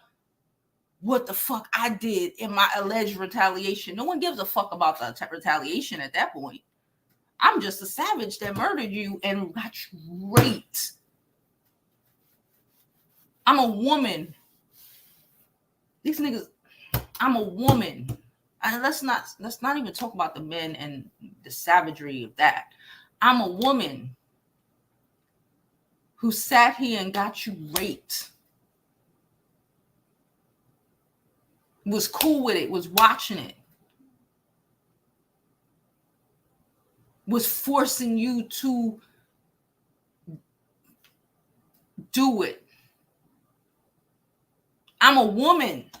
Speaker 1: what the fuck I did in my alleged retaliation. No one gives a fuck about the retaliation at that point. I'm just a savage that murdered you and got you raped. I'm a woman. These niggas, I'm a woman. And let's not even talk about the men and the savagery of that. I'm a woman who sat here and got you raped. Was cool with it, was watching it. Was forcing you to do it. I'm a woman.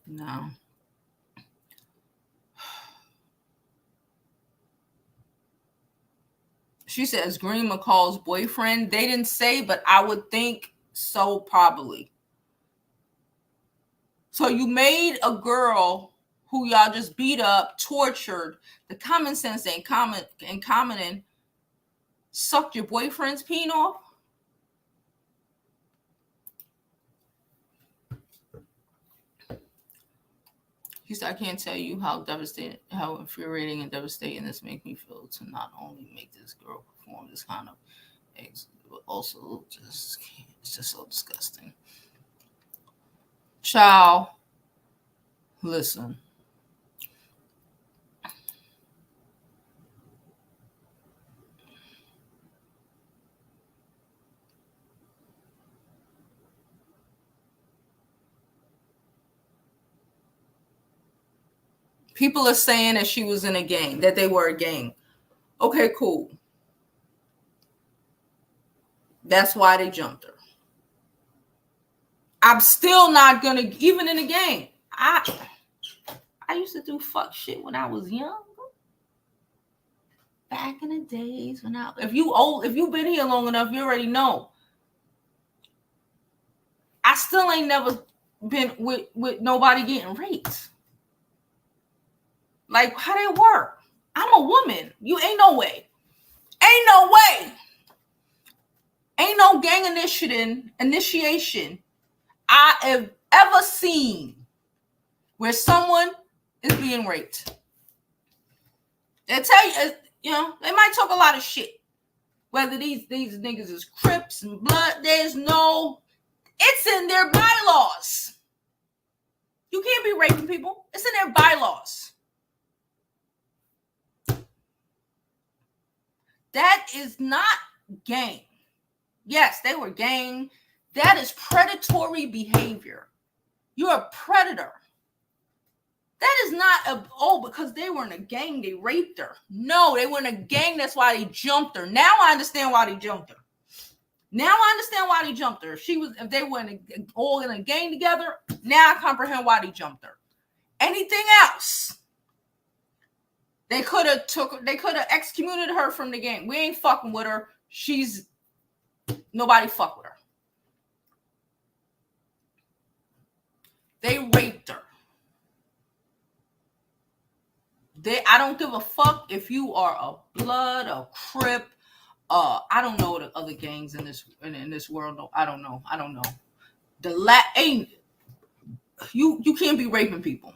Speaker 1: No. She says Green McCall's boyfriend. They didn't say, but I would think so, probably. So you made a girl who y'all just beat up, tortured. The common sense ain't common and sucked your boyfriend's peen off. He said, I can't tell you how devastating, how infuriating and devastating this makes me feel to not only make this girl perform this kind of eggs, but also it's just so disgusting. Child, listen. People are saying that she was in a gang, that they were a gang. Okay, cool. That's why they jumped her. I'm still not gonna, even in a gang. I used to do fuck shit when I was young. Back in the days when if you've been here long enough, you already know. I still ain't never been with nobody getting raped. Like, how they work? I'm a woman. You ain't no way. Ain't no way. Ain't no gang initiation I have ever seen where someone is being raped. They tell you, you know, they might talk a lot of shit. Whether these niggas is Crips and blood, there's no, it's in their bylaws. You can't be raping people. It's in their bylaws. That is not gang. Yes, they were gang. That is predatory behavior. You're a predator. That is not because they were in a gang, they raped her. No, they were in a gang, that's why they jumped her. Now I understand why they jumped her. If they were all in a gang together, now I comprehend why they jumped her. Anything else, they could have excommunicated her from the gang. We ain't fucking with her. Nobody fuck with her. They raped her. I don't give a fuck if you are a blood, a Crip, I don't know the other gangs in this world. No, I don't know. You can't be raping people.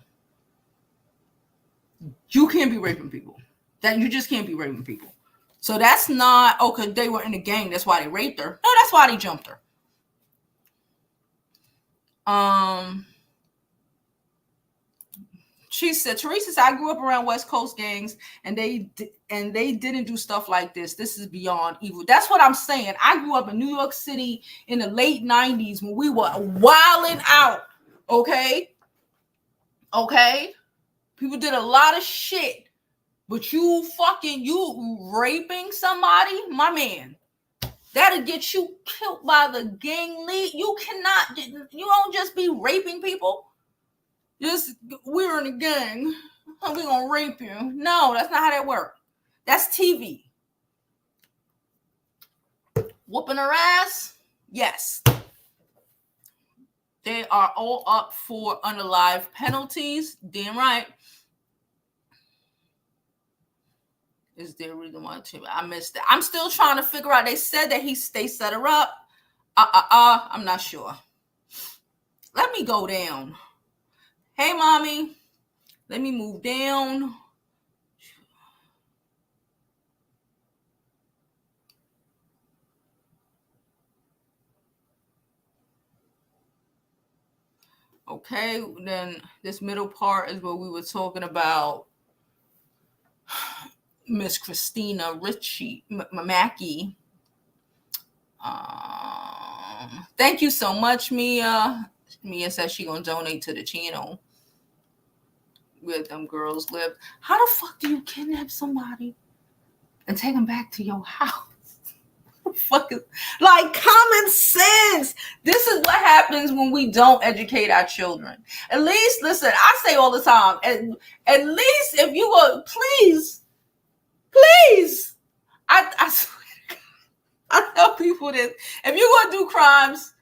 Speaker 1: You can't be raping people. That you just can't be raping people. So that's not, because they were in a gang, that's why they raped her. No, that's why they jumped her. She said, Teresa said, I grew up around West Coast gangs and they didn't do stuff like this. This is beyond evil. That's what I'm saying. I grew up in New York City in the late 90s when we were wilding out. Okay? People did a lot of shit. But you raping somebody, my man, that'll get you killed by the gang lead. You don't just be raping people. We're in a gang. We're going to rape you. No, that's not how that works. That's TV. Whooping her ass? Yes. They are all up for unalive penalties. Damn right. Is there a reason why I missed it? I'm still trying to figure out. They said that they set her up. I'm not sure. Let me go down. Hey, mommy. Let me move down. Okay, then this middle part is where we were talking about Miss Christina Mackey. Thank you so much, Mia. Mia says she gonna donate to the channel where them girls live. How the fuck do you kidnap somebody and take them back to your house? Fucking like common sense. This is what happens when we don't educate our children. At least, listen, I say all the time, at least if you go, please, I swear to God, I tell people this. If you're gonna do crimes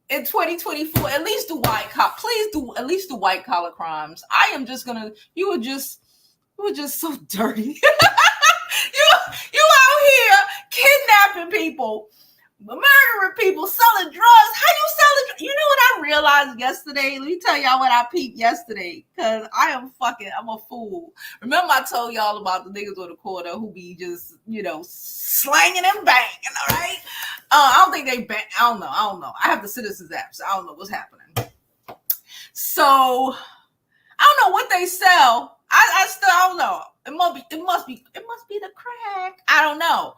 Speaker 1: in 2024, at least do white collar. Please do at least do white collar crimes. I am just gonna. You were just so dirty. you out here kidnapping people, murdering people, selling drugs. How you selling? You know what I realized yesterday? Let me tell y'all what I peeped yesterday, because I'm a fool. Remember I told y'all about the niggas on the corner who be just, slanging and banging, all right? I don't think they bang. I don't know. I have the Citizens app, so I don't know what's happening. So I don't know what they sell. I still don't know. It must be the crack. I don't know.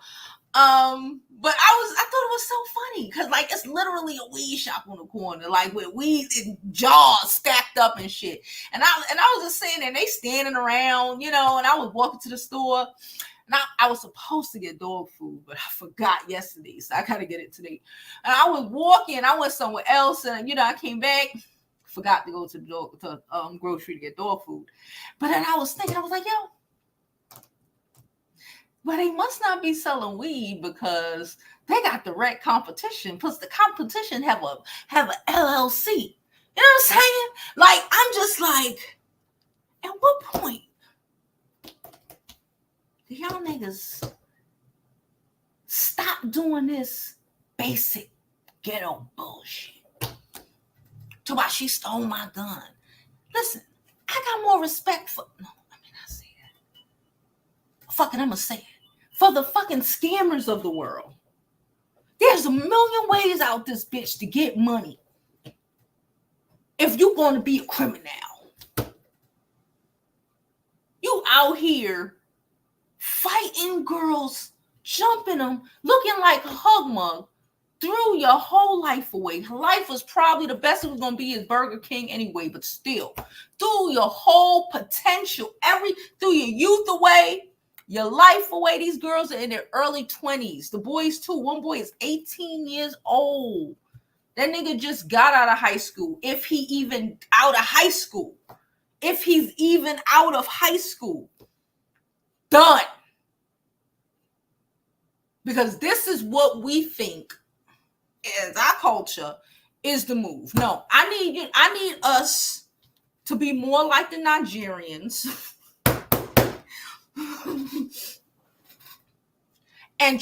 Speaker 1: But I thought it was so funny because it's literally a weed shop on the corner, with weed and jars stacked up and shit. And I was just sitting there, and they standing around, and I was walking to the store, and I was supposed to get dog food, but I forgot yesterday, so I gotta get it today. And I was walking, I went somewhere else, and I came back, forgot to go to the grocery to get dog food. But then I was thinking, I was like, yo. But they must not be selling weed because they got direct competition. Plus, the competition have an LLC. You know what I'm saying? I'm just like, at what point do y'all niggas stop doing this basic ghetto bullshit? To why she stole my gun. Listen, I got more respect for. No, I mean, I say that. Fucking, I'm gonna say it. For the fucking scammers of the world. There's a million ways out this bitch to get money. If you're going to be a criminal. You out here fighting girls, jumping them, looking like a hug mug, threw your whole life away. Life was probably the best it was going to be is Burger King anyway, but still, threw your whole potential, threw your youth away. Your life away. These girls are in their early 20s. The boys too. One boy is 18 years old. That nigga just got out of high school. If he even out of high school. If he's even out of high school. Done. Because this is what we think as our culture is the move. No, I need us to be more like the Nigerians. And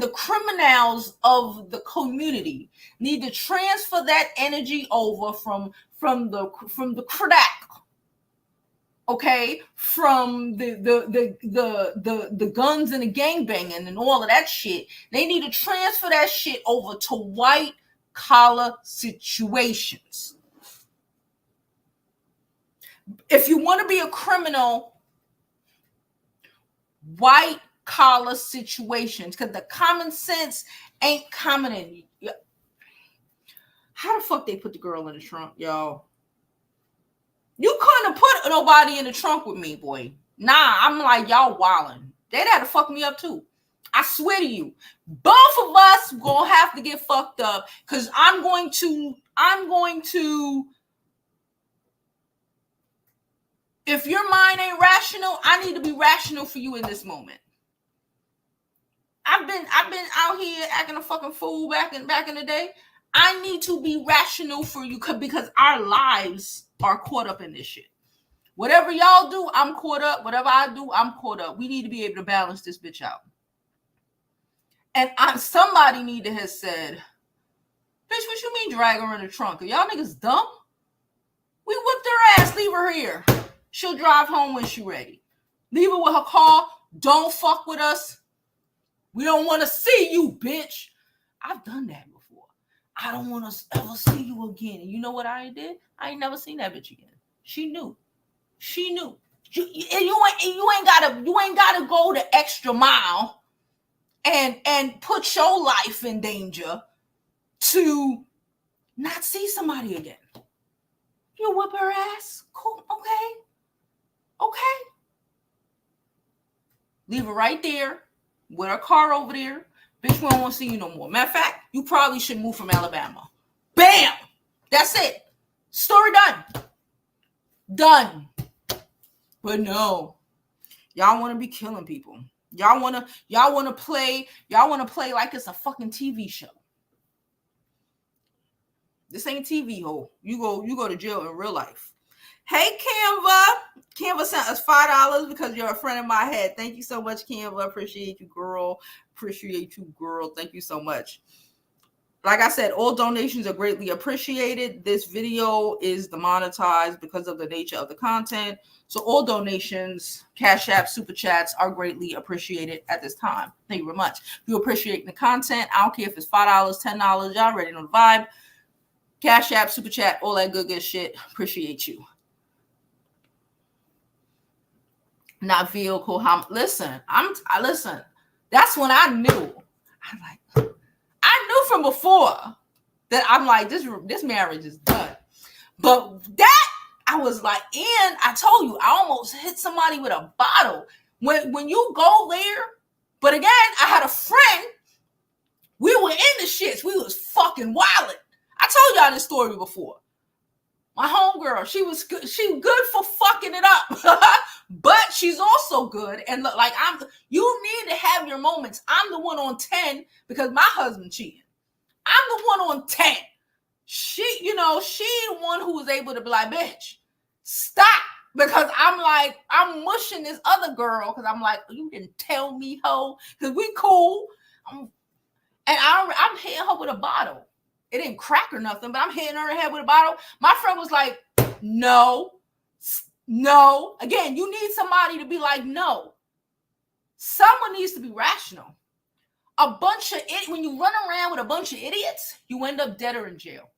Speaker 1: the criminals of the community need to transfer that energy over from the crack, okay, from the guns and the gangbanging and all of that shit. They need to transfer that shit over to white collar situations. If you want to be a criminal, white collar situations, because the common sense ain't coming in. How the fuck they put the girl in the trunk, y'all? You couldn't have put nobody in the trunk with me, boy. Nah, I'm like, y'all wildin'. They'd have to fuck me up too. I swear to you, both of us gonna have to get fucked up, because I'm going to. If your mind ain't rational, I need to be rational for you in this moment. I've been out here acting a fucking fool back in the day. I need to be rational for you because our lives are caught up in this shit. Whatever y'all do, I'm caught up. Whatever I do, I'm caught up. We need to be able to balance this bitch out. And somebody need to have said, bitch, what you mean drag her in the trunk? Are y'all niggas dumb? We whipped her ass, leave her here. She'll drive home when she's ready. Leave her with her car. Don't fuck with us. We don't want to see you, bitch. I've done that before. I don't want to ever see you again. And you know what I did? I ain't never seen that bitch again. She knew. You ain't gotta go the extra mile and put your life in danger to not see somebody again. You whip her ass. Cool. Okay. Leave her right there with her car over there. Bitch, we don't want to see you no more. Matter of fact, you probably should move from Alabama. Bam! That's it. Story done. But no. Y'all want to be killing people. Y'all wanna play like it's a fucking TV show. This ain't TV, ho. You go to jail in real life. Hey, Canva. Canva sent us $5 because you're a friend of my head. Thank you so much, Canva. Appreciate you, girl. Thank you so much. Like I said, all donations are greatly appreciated. This video is demonetized because of the nature of the content. So all donations, Cash App, Super Chats are greatly appreciated at this time. Thank you very much. If you appreciate the content, I don't care if it's $5, $10, y'all already know the vibe. Cash App, Super Chat, all that good shit. Appreciate you. Not vehicle. Listen. That's when I knew. I knew from before that I'm like, this marriage is done. But that I was like, and I told you, I almost hit somebody with a bottle. When you go there, but again, I had a friend. We were in the shits. We was fucking wilding. I told y'all this story before. My homegirl, she was good. She good for fucking it up, but she's also good. And look, like you need to have your moments. I'm the one on 10 because my husband cheated. I'm the one on 10. She the one who was able to be like, bitch, stop. Because I'm mushing this other girl because I'm like, you didn't tell me, ho, because we cool. I'm hitting her with a bottle. It didn't crack or nothing, but I'm hitting her in the head with a bottle. My friend was like, no. Again, you need somebody to be like, no. Someone needs to be rational. When you run around with a bunch of idiots, you end up dead or in jail.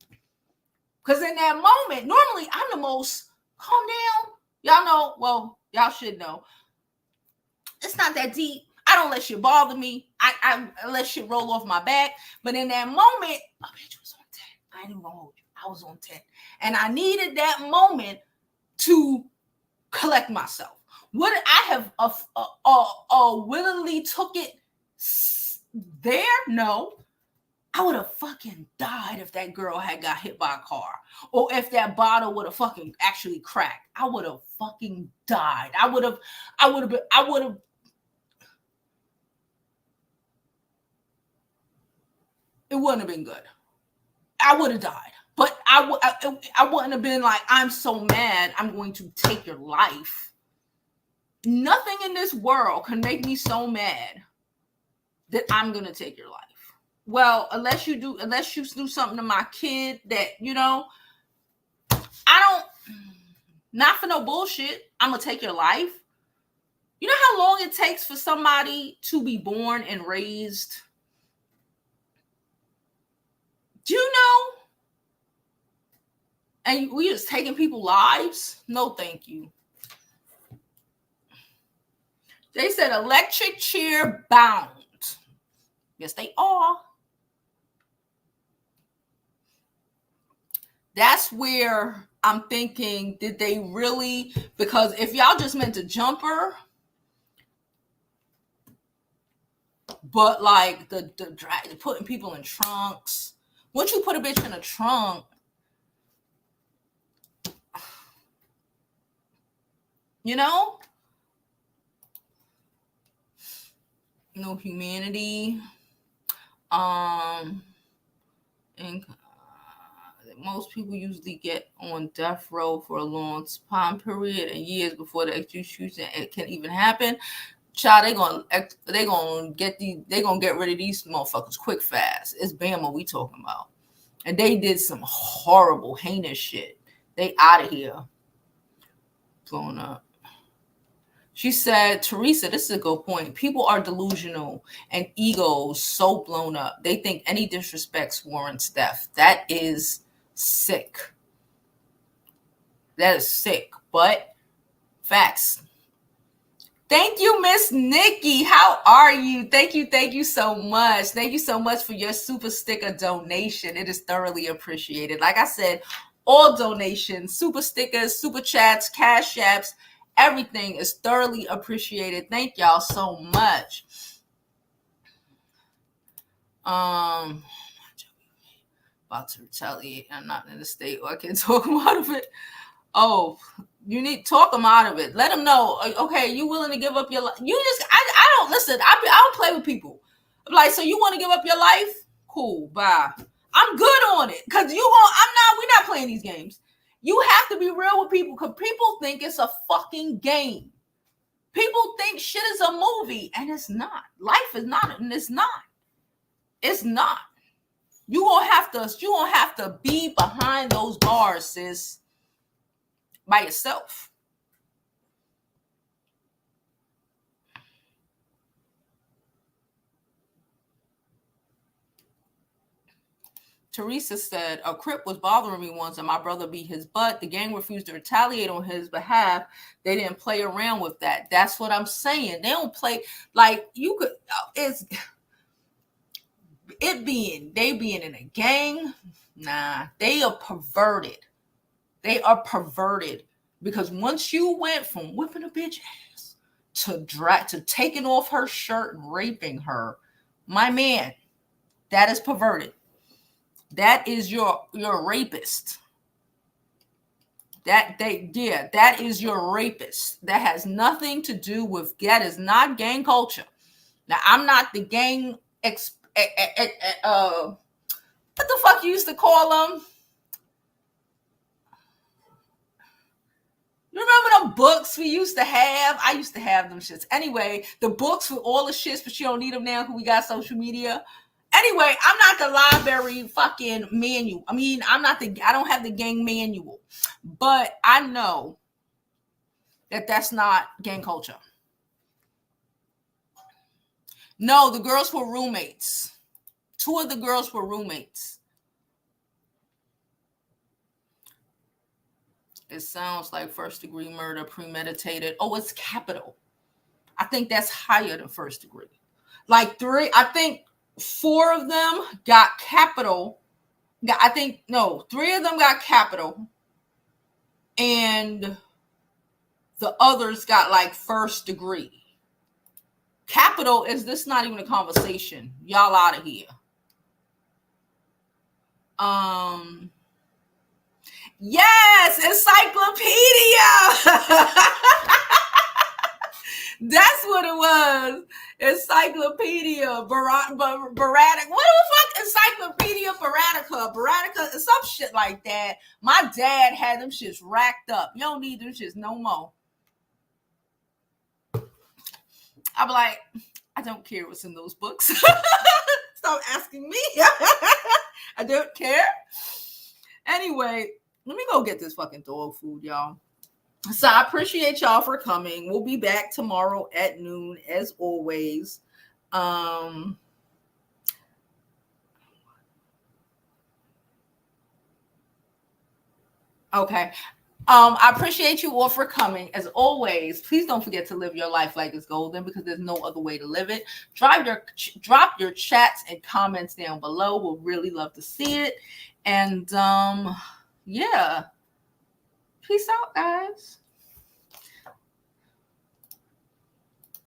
Speaker 1: Because in that moment, normally I'm the most calm down. Y'all know, well, y'all should know. It's not that deep. I don't let shit bother me. I let shit roll off my back. But in that moment, oh, bitch was on 10. I ain't even gonna hold you. I was on 10. And I needed that moment to collect myself. Would I have willingly took it there? No. I would have fucking died if that girl had got hit by a car. Or if that bottle would have fucking actually cracked. I would have fucking died. I would have it wouldn't have been good. I would have died. But I wouldn't have been like, I'm so mad, I'm going to take your life. Nothing in this world can make me so mad that I'm going to take your life. Well, unless you do something to my kid that, not for no bullshit, I'm going to take your life. You know how long it takes for somebody to be born and raised? Do you know? And we just taking people's lives? No, thank you. They said electric chair bound. Yes, they are. That's where I'm thinking, did they really? Because if y'all just meant to jump her, but like the putting people in trunks. Once you put a bitch in a trunk, no humanity. And most people usually get on death row for a long time period and years before the execution can even happen. Child, they gonna get rid of these motherfuckers quick fast. It's Bama we talking about, and they did some horrible, heinous shit. They out of here, blown up. She said, Teresa, this is a good point. People are delusional and egos so blown up. They think any disrespect warrants death. That is sick. That is sick, but facts. Thank you, Miss Nikki. How are you? Thank you so much. Thank you so much for your super sticker donation. It is thoroughly appreciated. Like I said, all donations, super stickers, super chats, cash apps, everything is thoroughly appreciated. Thank y'all so much. About to retaliate. I'm not in a state where I can talk them out of it. Oh, you need to talk them out of it. Let them know. Okay, you willing to give up your life? I don't listen. I don't play with people. I'm like, so you want to give up your life? Cool, bye. I'm good on it because we're not playing these games. You have to be real with people because people think it's a fucking game. People think shit is a movie, and it's not. Life is not, and it's not. It's not. You gonna have to be behind those bars, sis, by yourself. Teresa said, a Crip was bothering me once and my brother beat his butt. The gang refused to retaliate on his behalf. They didn't play around with that. That's what I'm saying. They don't play like you could. They being in a gang. Nah, they are perverted. They are perverted because once you went from whipping a bitch ass to taking off her shirt and raping her, my man, that is perverted. That is your rapist. That is your rapist. That has nothing to do with, that is not gang culture. Now, I'm not the gang what the fuck you used to call them? You remember them books we used to have? I used to have them shits. Anyway, the books with all the shits, but you don't need them now because we got social media. Anyway, I'm not the library fucking manual. I mean, I don't have the gang manual. But I know that that's not gang culture. No, the girls were roommates. 2 of the girls were roommates. It sounds like first-degree murder, premeditated. Oh, it's capital. I think that's higher than first degree. Like 3, I think 4 of them got capital. 3 of them got capital. And the others got like first degree. Capital is this not even a conversation. Y'all out of here. Yes, encyclopedia. That's what it was. Encyclopedia Baratica. What the fuck? Encyclopedia Baratica, some shit like that. My dad had them shits racked up. You don't need them shits no more. I'm like, I don't care what's in those books. Stop asking me. I don't care. Anyway, let me go get this fucking dog food, y'all. So I appreciate y'all for coming. We'll be back tomorrow at noon, as always. Okay. I appreciate you all for coming. As always, please don't forget to live your life like it's golden because there's no other way to live it. Drop your chats and comments down below. We'll really love to see it. And yeah. Peace out, guys.